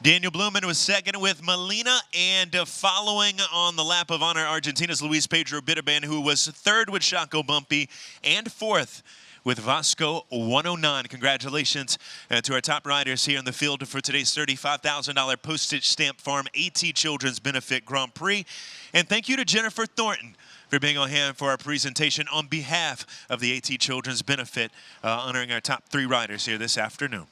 Daniel Blumen was 2nd with Melina, and following on the lap of honor, Argentina's Luis Pedro Bitterman, who was 3rd with Chaco Bumpy, and 4th with Vasco 109. Congratulations to our top riders here in the field for today's $35,000 Postage Stamp Farm AT Children's Benefit Grand Prix. And thank you to Jennifer Thornton for being on hand for our presentation on behalf of the AT Children's Benefit, honoring our top 3 riders here this afternoon.